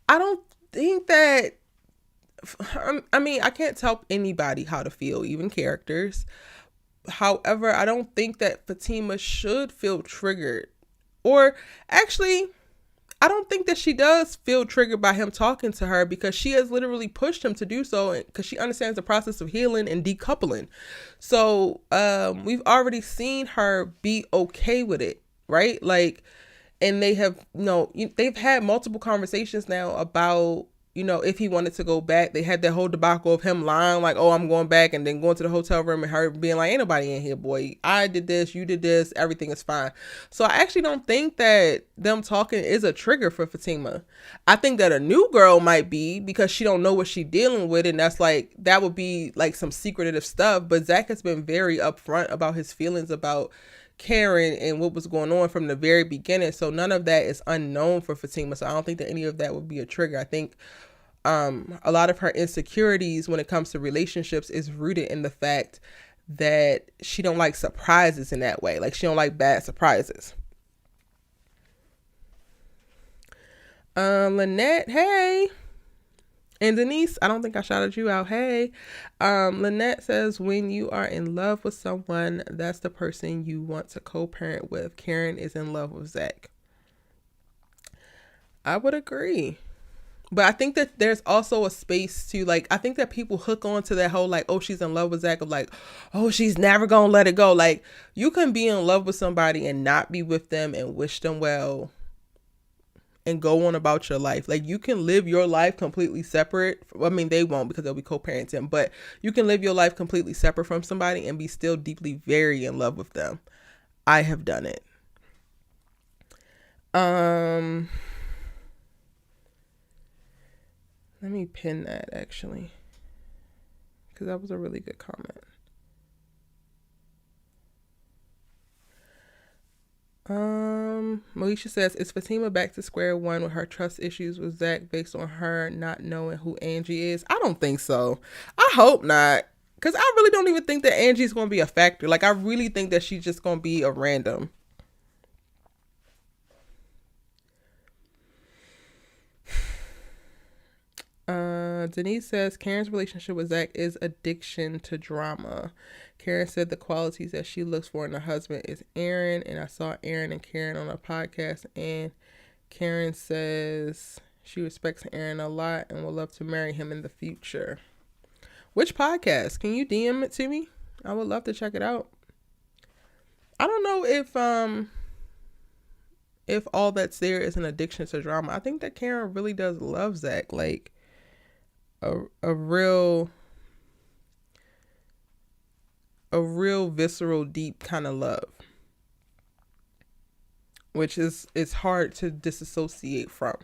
I don't think that, I mean, I can't tell anybody how to feel, even characters. However, I don't think that Fatima should feel triggered. Or actually, I don't think that she does feel triggered by him talking to her, because she has literally pushed him to do so, because she understands the process of healing and decoupling. So we've already seen her be okay with it, right? Like, and they have, they've had multiple conversations now about, if he wanted to go back. They had that whole debacle of him lying, like, oh, I'm going back, and then going to the hotel room and her being like, ain't nobody in here, boy. I did this, you did this, everything is fine. So I actually don't think that them talking is a trigger for Fatima. I think that a new girl might be, because she don't know what she dealing with, and that's like, that would be like some secretive stuff. But Zach has been very upfront about his feelings about Karen and what was going on from the very beginning. So none of that is unknown for Fatima. So I don't think that any of that would be a trigger. I think a lot of her insecurities when it comes to relationships is rooted in the fact that she don't like surprises in that way. Like, she don't like bad surprises. Lynette, hey. And Denise, I don't think I shouted you out. Hey. Lynette says, when you are in love with someone, that's the person you want to co-parent with. Karen is in love with Zach. I would agree. But I think that there's also a space to, like, I think that people hook on to that whole, like, oh, she's in love with Zach, of like, oh, she's never gonna let it go. Like, you can be in love with somebody and not be with them and wish them well and go on about your life. Like, you can live your life completely separate. I mean, they won't, because they'll be co-parenting, but you can live your life completely separate from somebody and be still deeply very in love with them. I have done it. Let me pin that, actually, because that was a really good comment. Moesha says, is Fatima back to square one with her trust issues with Zach based on her not knowing who Angie is? I don't think so. I hope not, because I really don't even think that Angie's going to be a factor. Like, I really think that she's just going to be a random. Denise says, Karen's relationship with Zach is addiction to drama. Karen said the qualities that she looks for in a husband is Aaron, and I saw Aaron and Karen on a podcast, and Karen says she respects Aaron a lot and would love to marry him in the future. Which podcast? Can you DM it to me? I would love to check it out. I don't know if all that's there is an addiction to drama. I think that Karen really does love Zach, like a real visceral, deep kind of love, which is, it's hard to disassociate from.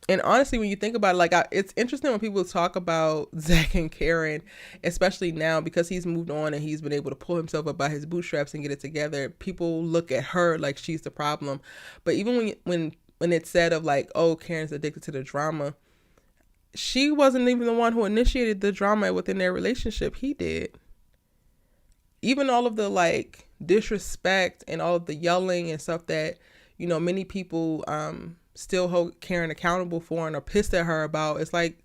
And honestly, when you think about it, like, it's interesting when people talk about Zach and Karen, especially now, because he's moved on and he's been able to pull himself up by his bootstraps and get it together. People look at her like she's the problem. But even when it's said of like, oh, Karen's addicted to the drama, she wasn't even the one who initiated the drama within their relationship. He did. even all of the like disrespect and all of the yelling and stuff that, you know, many people still hold Karen accountable for and are pissed at her about, it's like,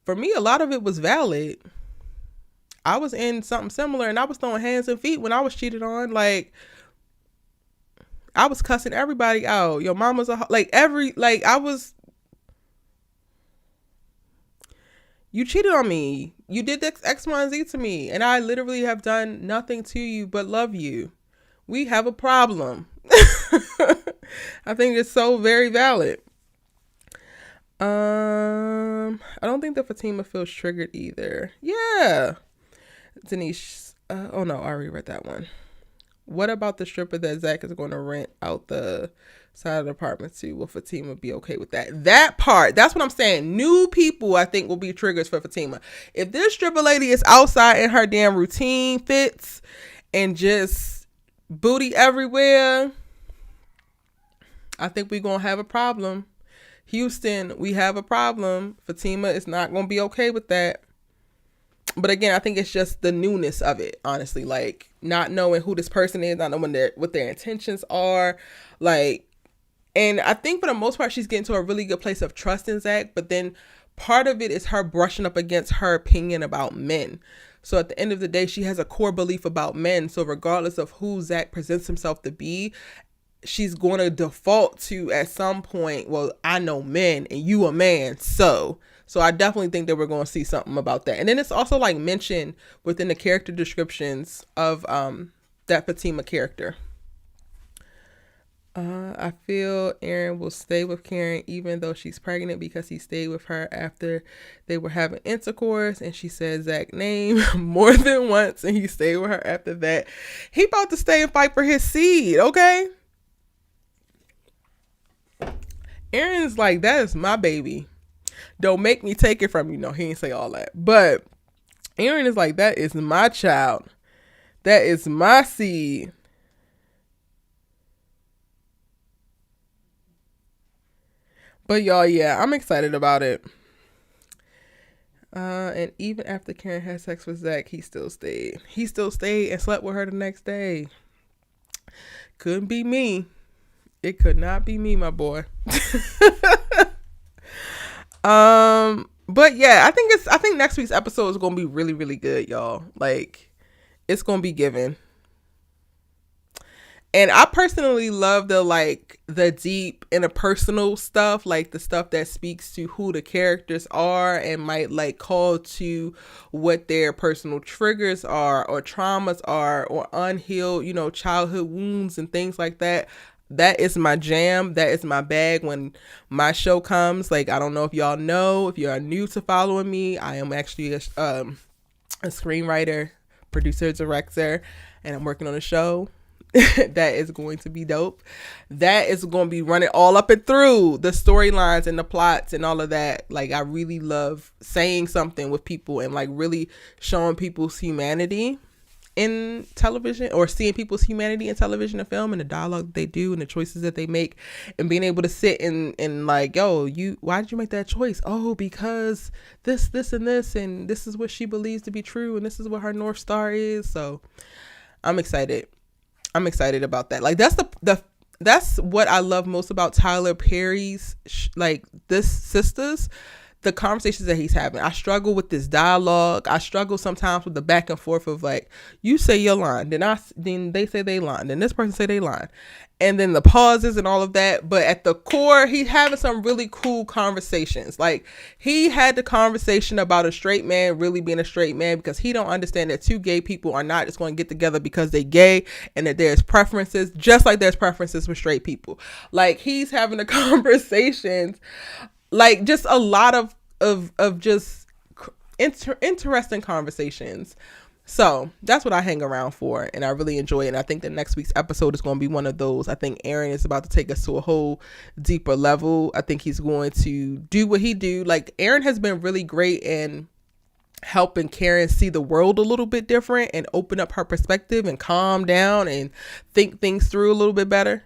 for me, a lot of it was valid. I was in something similar and I was throwing hands and feet when I was cheated on. Like, I was cussing everybody out. Your mama's you cheated on me. You did this X, Y, and Z to me. And I literally have done nothing to you but love you. We have a problem. I think it's so very valid. I don't think that Fatima feels triggered either. Yeah. Denise, oh no, I already read that one. What about the stripper that Zach is going to rent out the side of the apartment to? Will Fatima be okay with that? That part, that's what I'm saying. New people, I think, will be triggers for Fatima. If this stripper lady is outside in her damn routine fits and just booty everywhere, I think we're going to have a problem. Houston, we have a problem. Fatima is not going to be okay with that. But again, I think it's just the newness of it, honestly. Like, not knowing who this person is, not knowing what their intentions are. Like, and I think for the most part, she's getting to a really good place of trust in Zach. But then part of it is her brushing up against her opinion about men. So at the end of the day, she has a core belief about men. So regardless of who Zach presents himself to be, she's going to default to, at some point, well, I know men and you a man, so I definitely think that we're going to see something about that. And then it's also like mentioned within the character descriptions of that Fatima character. I feel Aaron will stay with Karen even though she's pregnant because he stayed with her after they were having intercourse, and she said Zach's name more than once, and he stayed with her after that. He about to stay and fight for his seed, okay? Aaron's like, that is my baby. Don't make me take it from you. No, he didn't say all that. But Aaron is like, that is my child. That is my seed. But y'all, yeah, I'm excited about it. And even after Karen had sex with Zach, he still stayed. He still stayed and slept with her the next day. Couldn't be me. It could not be me, my boy. But yeah, I think next week's episode is gonna be really, really good, y'all. Like, it's gonna be given. And I personally love the deep interpersonal stuff, like the stuff that speaks to who the characters are and might like call to what their personal triggers are or traumas are or unhealed, you know, childhood wounds and things like that. That is my jam. That is my bag when my show comes. Like, I don't know if y'all know, if you're new to following me, I am actually a screenwriter, producer, director, and I'm working on a show that is going to be dope. That is going to be running all up and through the storylines and the plots and all of that. Like, I really love saying something with people and like really showing people's humanity in television, or seeing people's humanity in television and film and the dialogue that they do and the choices that they make, and being able to sit and like, yo, why did you make that choice? Oh, because this and this, and this is what she believes to be true, and this is what her North Star is. So I'm excited about that. Like, that's what I love most about Tyler Perry's like this Sistas. The conversations that he's having. I struggle with this dialogue. I struggle sometimes with the back and forth of like, you say your line, then they say they line, then this person say they line, and then the pauses and all of that. But at the core, he's having some really cool conversations. Like, he had the conversation about a straight man really being a straight man because he don't understand that two gay people are not just going to get together because they gay, and that there's preferences just like there's preferences for straight people. Like, he's having the conversations, like just a lot of just interesting conversations. So that's what I hang around for, and I really enjoy it. And I think the next week's episode is going to be one of those. I think Aaron is about to take us to a whole deeper level. I think he's going to do what he do. Like, Aaron has been really great in helping Karen see the world a little bit different and open up her perspective and calm down and think things through a little bit better.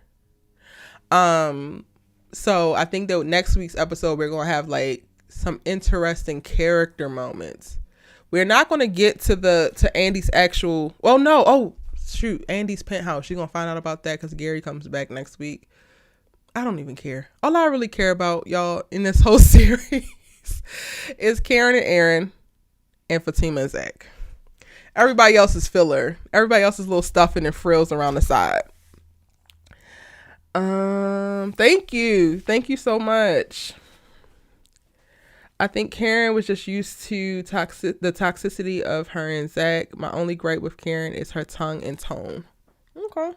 So I think that next week's episode, we're going to have like some interesting character moments We're not going to get to Andi's actual, well, no. Oh, shoot. Andi's penthouse. She's going to find out about that because Gary comes back next week. I don't even care. All I really care about, y'all, in this whole series is Karen and Aaron and Fatima and Zach. Everybody else is filler. Everybody else is little stuffing and frills around the side. Thank you. Thank you so much. I think Karen was just used to the toxicity of her and Zach. My only gripe with Karen is her tongue and tone. Okay.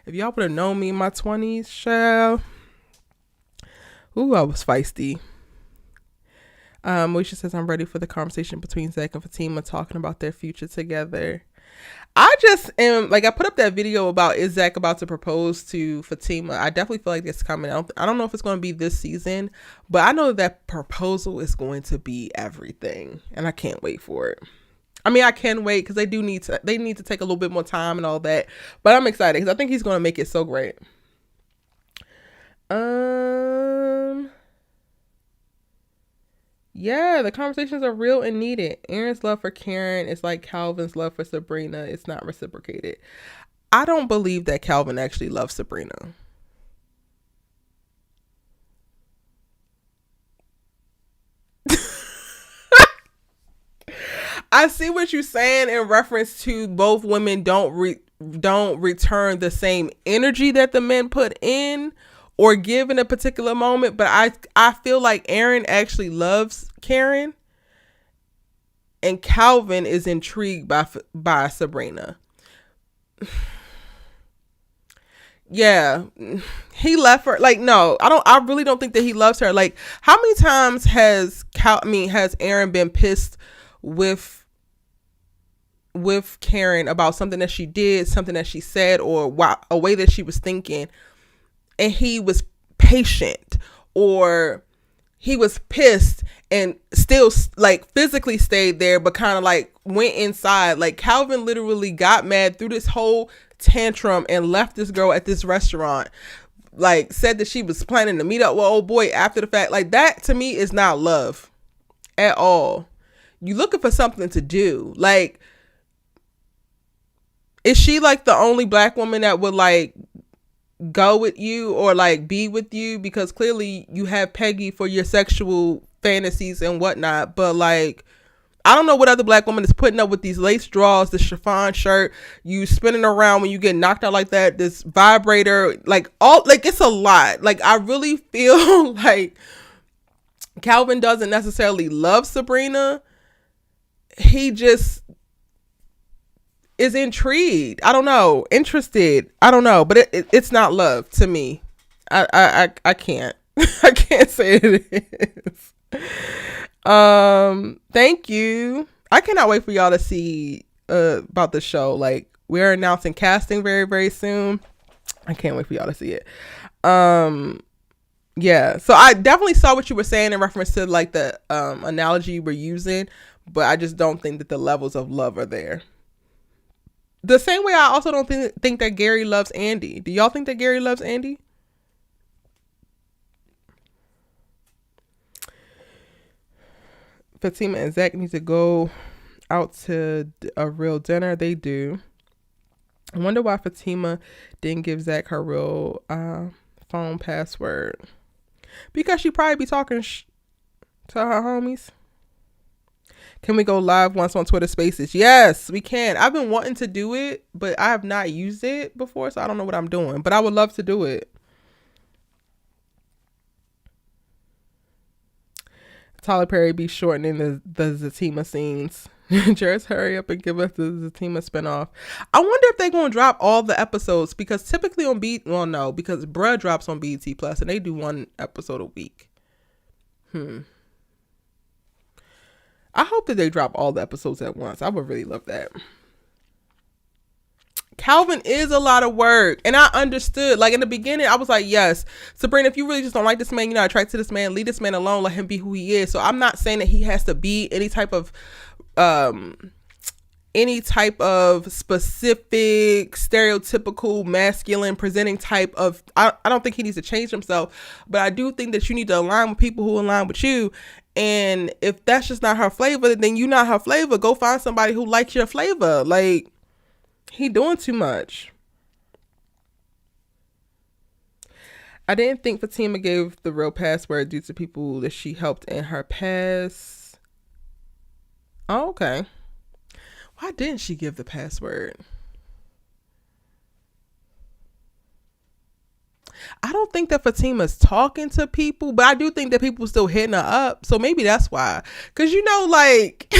If y'all would have known me in my 20s, child. Ooh, I was feisty. Moesha says, I'm ready for the conversation between Zach and Fatima talking about their future together. I just am, like, I put up that video about is Zach about to propose to Fatima. I definitely feel like it's coming out. I don't know if it's going to be this season, but I know that proposal is going to be everything, and I can't wait for it. I mean, I can wait because they need to take a little bit more time and all that, but I'm excited because I think he's going to make it so great. Yeah, the conversations are real and needed. Aaron's love for Karen is like Calvin's love for Sabrina. It's not reciprocated. I don't believe that Calvin actually loves Sabrina. I see what you're saying in reference to both women don't return the same energy that the men put in or give in a particular moment, but I feel like Aaron actually loves Karen and Calvin is intrigued by Sabrina. Yeah, he left her. Like, no, I really don't think that he loves her. Like, how many times has Aaron been pissed with Karen about something that she did, something that she said, or a way that she was thinking, and he was patient, or he was pissed and still like physically stayed there, but kind of like went inside. Like, Calvin literally got mad, threw this whole tantrum, and left this girl at this restaurant. Like, said that she was planning to meet up with old boy after the fact. Like, that to me is not love at all. You looking for something to do. Like, is she like the only black woman that would like go with you or like be with you? Because clearly you have Peggy for your sexual fantasies and whatnot, but like, I don't know what other black woman is putting up with these lace drawers, the chiffon shirt, you spinning around when you get knocked out like that, this vibrator, like all, like it's a lot. Like, I really feel like Calvin doesn't necessarily love Sabrina. He just is intrigued. I don't know. Interested. I don't know. But it's not love to me. I can't. I can't say it is. Thank you. I cannot wait for y'all to see about the show. Like, we're announcing casting very, very soon. I can't wait for y'all to see it. Yeah. So I definitely saw what you were saying in reference to like the analogy you were using, but I just don't think that the levels of love are there. The same way I also don't think that Gary loves Andi. Do y'all think that Gary loves Andi? Fatima and Zach need to go out to a real dinner. They do. I wonder why Fatima didn't give Zach her real phone password. Because she probably be talking to her homies. Can we go live once on Twitter Spaces? Yes, we can. I've been wanting to do it, but I have not used it before, so I don't know what I'm doing. But I would love to do it. Tyler Perry be shortening the Zatima scenes. Just hurry up and give us the Zatima spinoff. I wonder if they're going to drop all the episodes, because typically on because Bruh drops on BET Plus and they do one episode a week. I hope that they drop all the episodes at once. I would really love that. Calvin is a lot of work. And I understood. Like, in the beginning, I was like, yes, Sabrina, if you really just don't like this man, you're not attracted to this man, leave this man alone. Let him be who he is. So I'm not saying that he has to be any type of any type of specific stereotypical masculine presenting type of, I don't think he needs to change himself, but I do think that you need to align with people who align with you. And if that's just not her flavor, then you not her flavor. Go find somebody who likes your flavor. Like, he doing too much. I didn't think Fatima gave the real password due to people that she helped in her past. Oh, okay. Why didn't she give the password? I don't think that Fatima's talking to people, but I do think that people still hitting her up. So maybe that's why. Because, you know, like,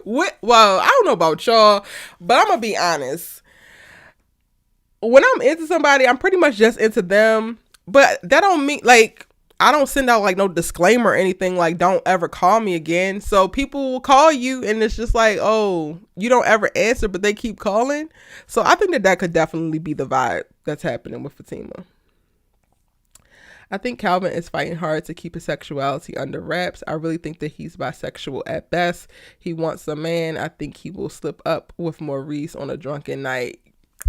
well, I don't know about y'all, but I'm going to be honest. When I'm into somebody, I'm pretty much just into them. But that don't mean, like, I don't send out, like, no disclaimer or anything, like, don't ever call me again. So people will call you, and it's just like, oh, you don't ever answer, but they keep calling. So I think that could definitely be the vibe that's happening with Fatima. I think Calvin is fighting hard to keep his sexuality under wraps. I really think that he's bisexual at best. He wants a man. I think he will slip up with Maurice on a drunken night.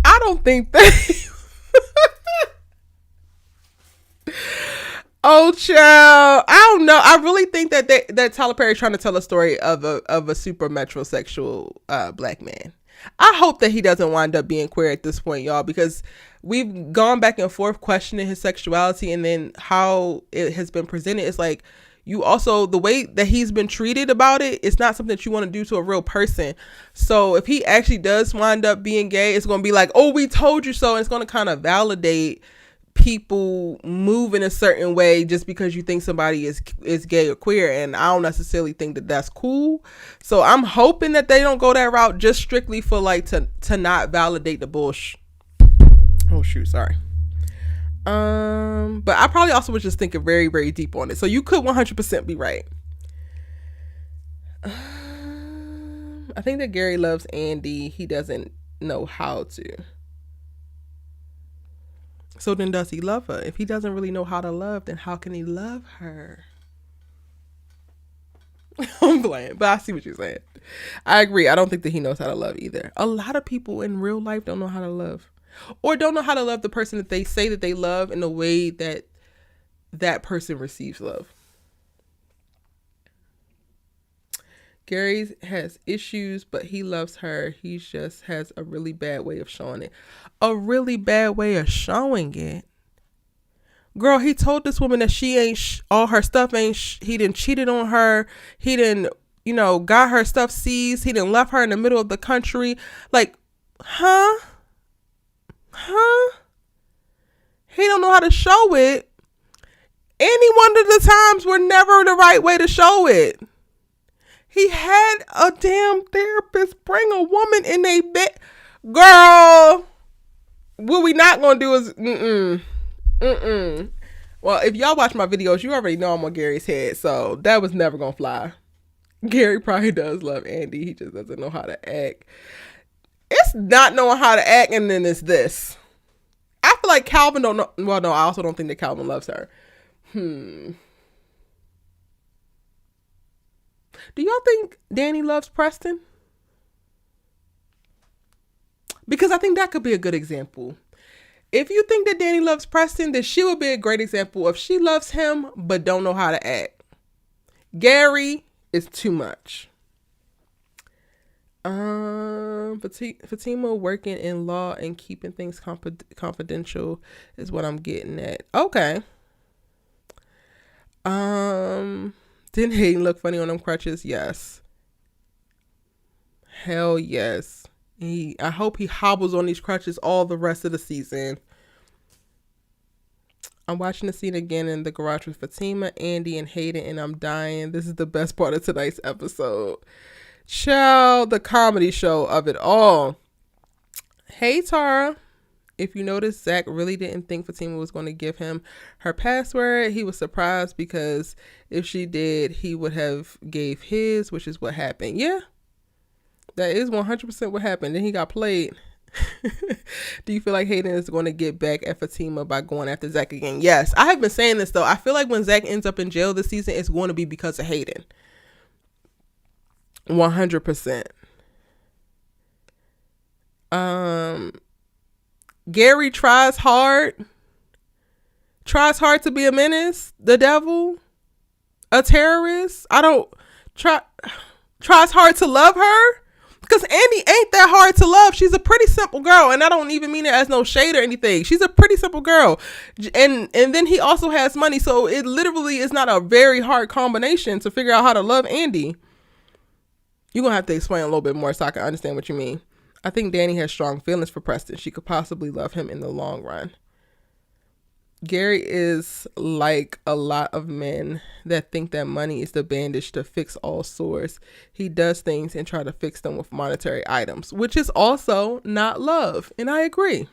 I don't think that... Oh, child. I don't know. I really think that Tyler Perry is trying to tell a story of a super metrosexual black man. I hope that he doesn't wind up being queer at this point, y'all, because we've gone back and forth questioning his sexuality, and then how it has been presented. It's like, you also, the way that he's been treated about it, it's not something that you want to do to a real person. So if he actually does wind up being gay, it's going to be like, oh, we told you so. And it's going to kind of validate people move in a certain way just because you think somebody is gay or queer, and I don't necessarily think that that's cool. So I'm hoping that they don't go that route, just strictly for like to not validate the bullshit. Oh shoot, sorry. But I probably also was just thinking very, very deep on it. So you could 100% be right. I think that Gary loves Andi. He doesn't know how to. So then does he love her? If he doesn't really know how to love, then how can he love her? I'm playing, but I see what you're saying. I agree. I don't think that he knows how to love either. A lot of people in real life don't know how to love, or don't know how to love the person that they say that they love in the way that that person receives love. Gary has issues, but he loves her. He just has a really bad way of showing it. A really bad way of showing it. Girl, he told this woman that she ain't, all her stuff ain't, he done cheated on her. He done, got her stuff seized. He done left her in the middle of the country. Like, huh? He don't know how to show it. Any one of the times were never the right way to show it. He had a damn therapist bring a woman in a bed. Girl, what we not gonna do is Well, if y'all watch my videos, you already know I'm on Gary's head, so that was never gonna fly. Gary probably does love Andi. He just doesn't know how to act. It's not knowing how to act, and then it's this. I feel like Calvin don't know. Well, no, I also don't think that Calvin loves her. Do y'all think Danny loves Preston? Because I think that could be a good example. If you think that Danny loves Preston, then she would be a great example of she loves him but don't know how to act. Gary is too much. Fatima working in law and keeping things confidential is what I'm getting at. Okay. Didn't Hayden look funny on them crutches? Yes. Hell yes. I hope he hobbles on these crutches all the rest of the season. I'm watching the scene again in the garage with Fatima, Andi, and Hayden, and I'm dying. This is the best part of tonight's episode. Child, the comedy show of it all. Hey, Tara. If you notice, Zach really didn't think Fatima was going to give him her password. He was surprised because if she did, he would have gave his, which is what happened. Yeah, that is 100% what happened. Then he got played. Do you feel like Hayden is going to get back at Fatima by going after Zach again? Yes. I have been saying this, though. I feel like when Zach ends up in jail this season, it's going to be because of Hayden. 100%. Um, Gary tries hard to be a menace, the devil, a terrorist. Tries hard to love her. Because Andi ain't that hard to love. She's a pretty simple girl. And I don't even mean it as no shade or anything. She's a pretty simple girl. And then he also has money. So it literally is not a very hard combination to figure out how to love Andi. You're going to have to explain a little bit more so I can understand what you mean. I think Danni has strong feelings for Preston. She could possibly love him in the long run. Gary is like a lot of men that think that money is the bandage to fix all sores. He does things and try to fix them with monetary items, which is also not love. And I agree.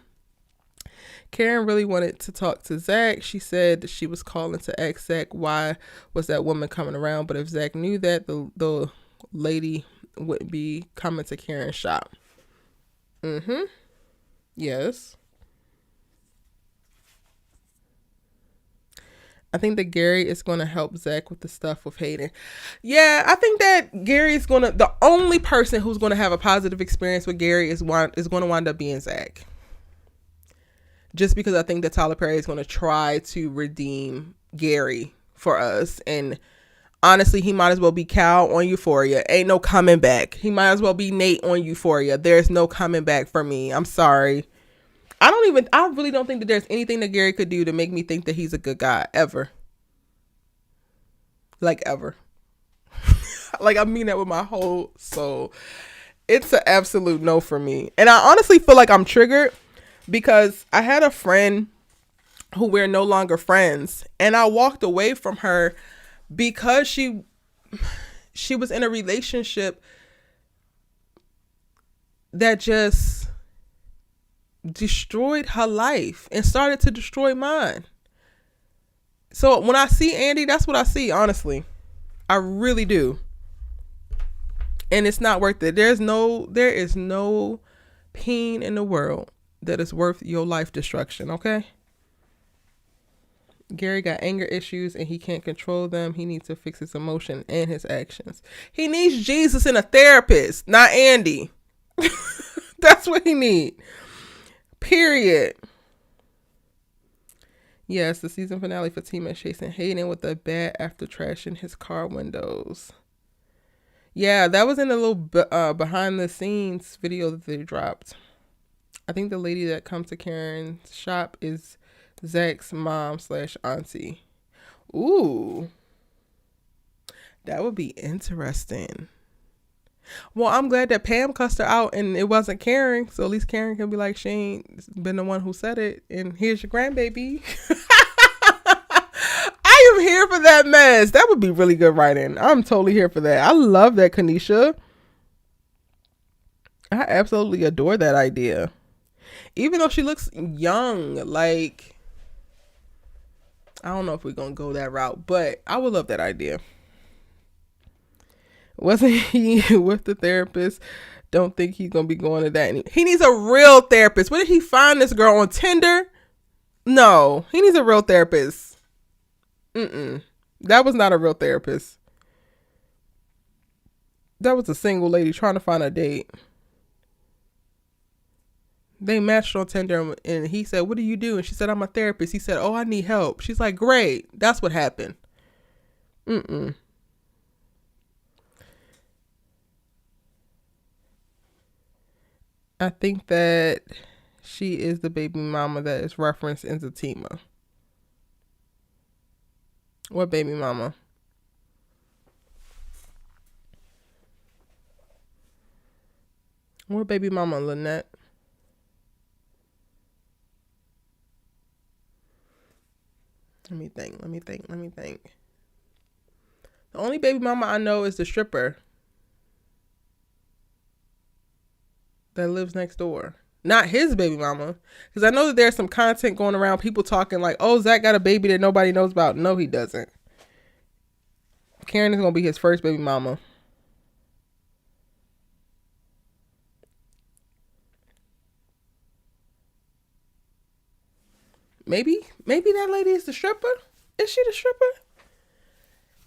Karen really wanted to talk to Zach. She said that she was calling to ask Zach why was that woman coming around. But if Zach knew that, the lady wouldn't be coming to Karen's shop. Yes. I think that Gary is going to help Zach with the stuff with Hayden. Yeah, I think that Gary is the only person who's going to have a positive experience with Gary is going to wind up being Zach. Just because I think that Tyler Perry is going to try to redeem Gary for us. And honestly, he might as well be Cal on Euphoria. Ain't no coming back. He might as well be Nate on Euphoria. There's no coming back for me. I'm sorry. I really don't think that there's anything that Gary could do to make me think that he's a good guy ever. Like ever. Like I mean that with my whole soul. It's an absolute no for me. And I honestly feel like I'm triggered because I had a friend who we're no longer friends and I walked away from her because she was in a relationship that just destroyed her life and started to destroy mine. So when I see Andi, that's what I see, honestly. I really do. And it's not worth it. There is no pain in the world that is worth your life destruction, okay? Gary got anger issues and he can't control them. He needs to fix his emotion and his actions. He needs Jesus and a therapist, not Andi. That's what he needs. Period. Yes, the season finale Fatima is chasing Hayden with a bat after trashing his car windows. Yeah, that was in a little behind the scenes video that they dropped. I think the lady that comes to Karen's shop is Zach's mom / auntie. Ooh. That would be interesting. Well, I'm glad that Pam cussed her out and it wasn't Karen. So at least Karen can be like, she ain't been the one who said it. And here's your grandbaby. I am here for that mess. That would be really good writing. I'm totally here for that. I love that, Kanisha. I absolutely adore that idea. Even though she looks young, like, I don't know if we're going to go that route, but I would love that idea. Wasn't he with the therapist? Don't think he's going to be going to that. He needs a real therapist. What did he find this girl on Tinder? No, he needs a real therapist. That was not a real therapist. That was a single lady trying to find a date. They matched on Tinder and he said, what do you do? And she said, I'm a therapist. He said, oh, I need help. She's like, great. That's what happened. I think that she is the baby mama that is referenced in Fatima. What baby mama? What baby mama, Lynette? Let me think. The only baby mama I know is the stripper that lives next door. Not his baby mama. Because I know that there's some content going around, people talking like, oh, Zach got a baby that nobody knows about. No, he doesn't. Karen is going to be his first baby mama. Maybe that lady is the stripper. Is she the stripper?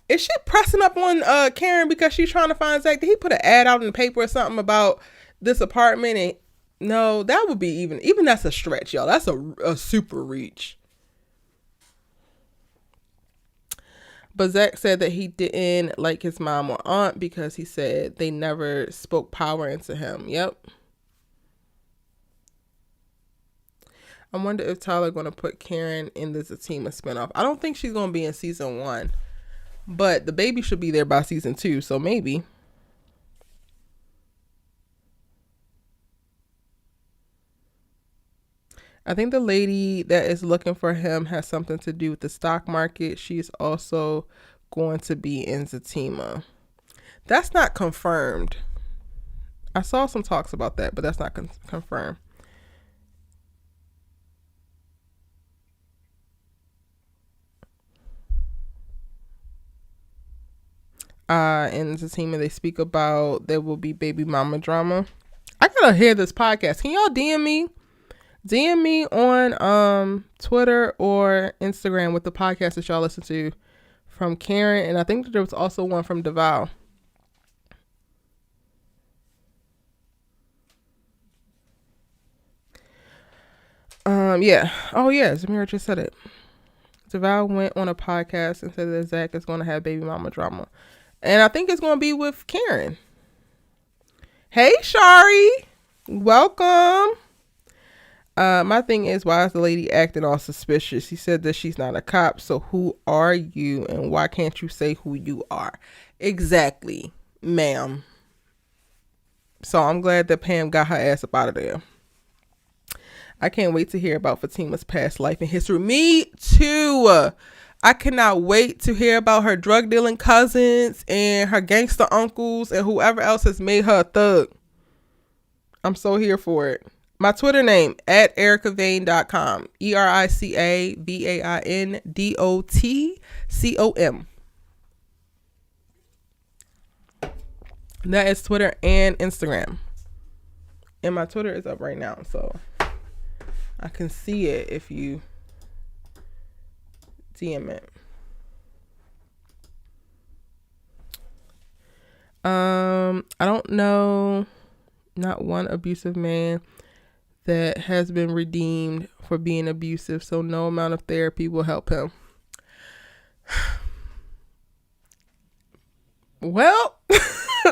Is she pressing up on Karen because she's trying to find Zach? Did he put an ad out in the paper or something about this apartment? And No, that would be even that's a stretch, y'all. That's a super reach. But Zach said that he didn't like his mom or aunt because he said they never spoke power into him. Yep. I wonder if Tyler going to put Karen in the Fatima spinoff. I don't think she's going to be in season 1. But the baby should be there by season 2, so maybe. I think the lady that is looking for him has something to do with the stock market. She's also going to be in Fatima. That's not confirmed. I saw some talks about that, but that's not confirmed. In Fatima, they speak about there will be baby mama drama. I gotta hear this podcast. Can y'all DM me? DM me on Twitter or Instagram with the podcast that y'all listen to from Karen, and I think that there was also one from Devale. Yeah. Oh yeah, Zamira just said it. Devale went on a podcast and said that Zach is going to have baby mama drama, and I think it's going to be with Karen. Hey Shari, welcome. My thing is, why is the lady acting all suspicious? He said that she's not a cop, so who are you, and why can't you say who you are? Exactly, ma'am. So I'm glad that Pam got her ass up out of there. I can't wait to hear about Fatima's past life and history. Me too. I cannot wait to hear about her drug dealing cousins and her gangster uncles and whoever else has made her a thug. I'm so here for it. My Twitter name, @ericavain.com. ERICAVAINDOTCOM. That is Twitter and Instagram. And my Twitter is up right now, so I can see it if you DM it. I don't know not one abusive man that has been redeemed for being abusive, so no amount of therapy will help him. Well,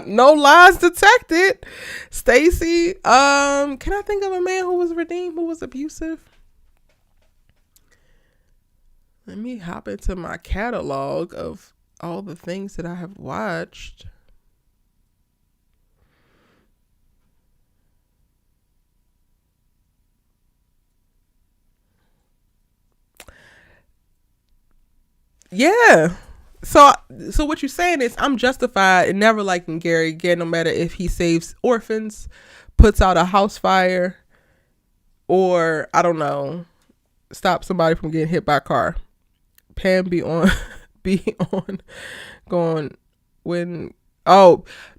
no lies detected. Stacy, can I think of a man who was redeemed, who was abusive? Let me hop into my catalog of all the things that I have watched. Yeah. So what you're saying is I'm justified in never liking Gary again, no matter if he saves orphans, puts out a house fire, or I don't know, stop somebody from getting hit by a car. Pam be on going when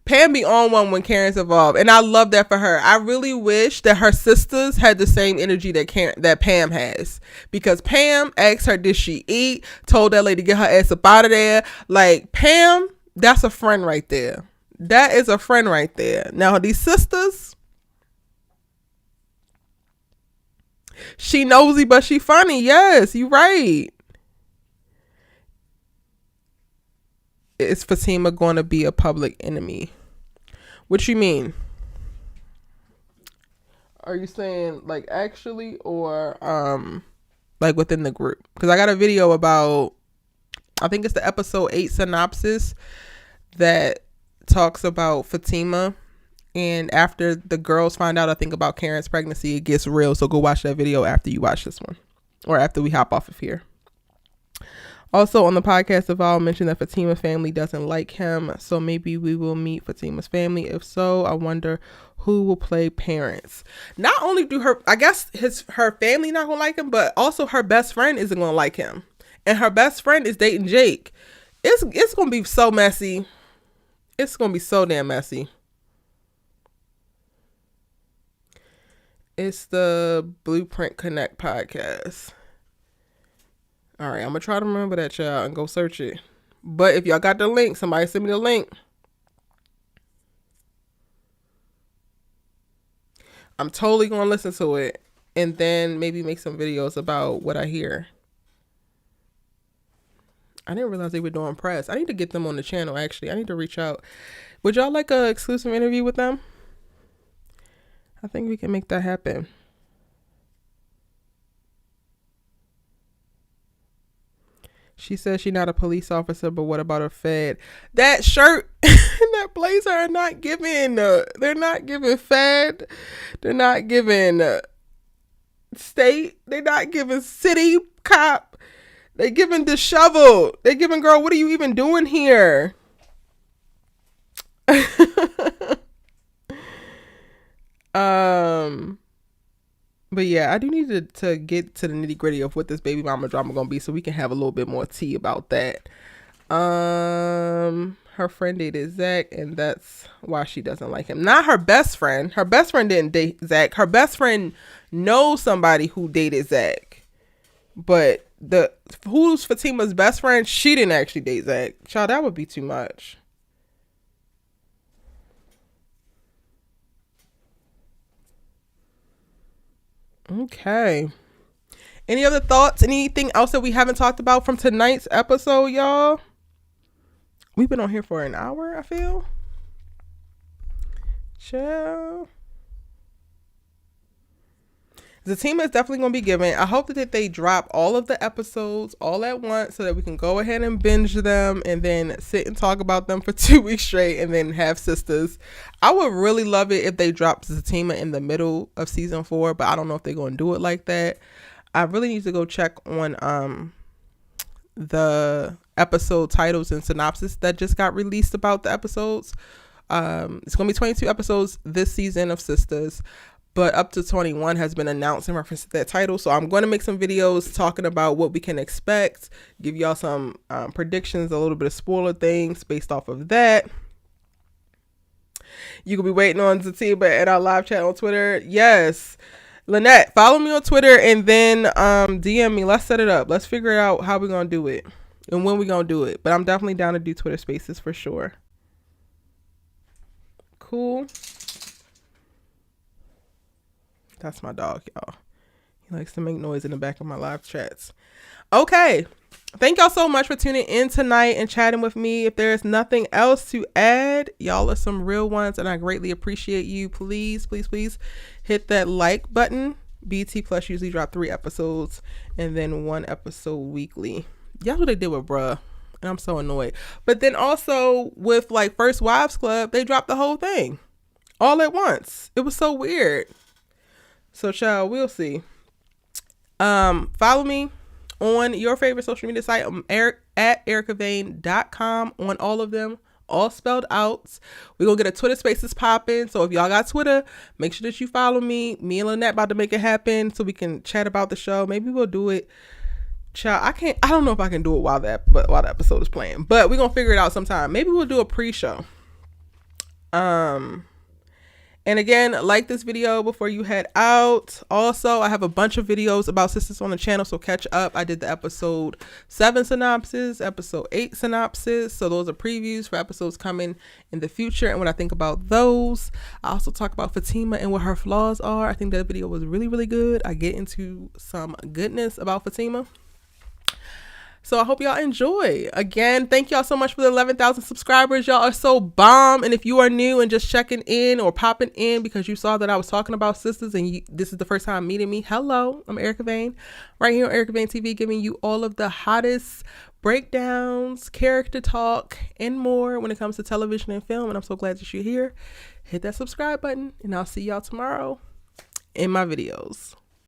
Pam be on one when Karen's involved, and I love that for her. I really wish that her sisters had the same energy that Pam has, because Pam asked her, did she eat? Told that lady to get her ass up out of there. Like, Pam, that's a friend right there. That is a friend right there. Now these sisters, she nosy but she funny. Yes, you right. Is Fatima going to be a public enemy? What you mean? Are you saying like actually, or like within the group? Because I got a video about, I think it's the episode 8 synopsis that talks about Fatima, and after the girls find out, I think, about Karen's pregnancy, it gets real. So go watch that video after you watch this one, or after we hop off of here. Also on the podcast, Devale mentioned that Fatima's family doesn't like him, so maybe we will meet Fatima's family. If so, I wonder who will play parents. Not only do her family not gonna like him, but also her best friend isn't gonna like him, and her best friend is dating Jake. It's gonna be so messy. It's gonna be so damn messy. It's the Blueprint Connect podcast. All right, I'm going to try to remember that, child, and go search it. But if y'all got the link, somebody send me the link. I'm totally going to listen to it and then maybe make some videos about what I hear. I didn't realize they were doing press. I need to get them on the channel, actually. I need to reach out. Would y'all like an exclusive interview with them? I think we can make that happen. She says she's not a police officer, but what about a Fed? That shirt and that blazer are not giving. They're not giving Fed. They're not giving state. They're not giving city cop. They're giving disheveled. They're giving, girl, what are you even doing here? But yeah, I do need to get to the nitty gritty of what this baby mama drama gonna be, so we can have a little bit more tea about that. Her friend dated Zach, and that's why she doesn't like him. Not her best friend. Her best friend didn't date Zach. Her best friend knows somebody who dated Zach, but who's Fatima's best friend? She didn't actually date Zach. Child, that would be too much. Okay. Any other thoughts? Anything else that we haven't talked about from tonight's episode, y'all? We've been on here for an hour, I feel. Chill. The team is definitely going to be given. I hope that they drop all of the episodes all at once so that we can go ahead and binge them and then sit and talk about them for 2 weeks straight and then have Sistas. I would really love it if they dropped Fatima in the middle of season 4, but I don't know if they're going to do it like that. I really need to go check on the episode titles and synopsis that just got released about the episodes. It's going to be 22 episodes this season of Sistas, but up to 21 has been announced in reference to that title. So I'm going to make some videos talking about what we can expect, give y'all some predictions, a little bit of spoiler things based off of that. You could be waiting on Fatima at our live chat on Twitter. Yes. Lynette, follow me on Twitter and then DM me. Let's set it up. Let's figure out how we're going to do it and when we're going to do it. But I'm definitely down to do Twitter Spaces for sure. Cool. That's my dog, y'all. He likes to make noise in the back of my live chats. Okay. Thank y'all so much for tuning in tonight and chatting with me. If there's nothing else to add, y'all are some real ones and I greatly appreciate you. Please, please, please hit that like button. BT Plus usually drop 3 episodes and then 1 episode weekly. Y'all what they did with bruh. And I'm so annoyed. But then also with like First Wives Club, they dropped the whole thing all at once. It was so weird. So child, we'll see. Follow me on your favorite social media site. I'm at ericavane.com on all of them, all spelled out. We're going to get a Twitter Spaces popping. So if y'all got Twitter, make sure that you follow me. Me and Lynette about to make it happen so we can chat about the show. Maybe we'll do it. Child, I don't know if I can do it while the episode is playing, but we're going to figure it out sometime. Maybe we'll do a pre-show. And again, like this video before you head out. Also, I have a bunch of videos about Sistas on the channel, so catch up. I did the episode 7 synopsis, episode 8 synopsis. So those are previews for episodes coming in the future and what I think about those. I also talk about Fatima and what her flaws are. I think that video was really, really good. I get into some goodness about Fatima. So I hope y'all enjoy. Again, thank y'all so much for the 11,000 subscribers. Y'all are so bomb. And if you are new and just checking in or popping in because you saw that I was talking about Sistas and this is the first time meeting me, hello, I'm Erica Vane, right here on Erica Vane TV, giving you all of the hottest breakdowns, character talk, and more when it comes to television and film. And I'm so glad that you're here. Hit that subscribe button and I'll see y'all tomorrow in my videos.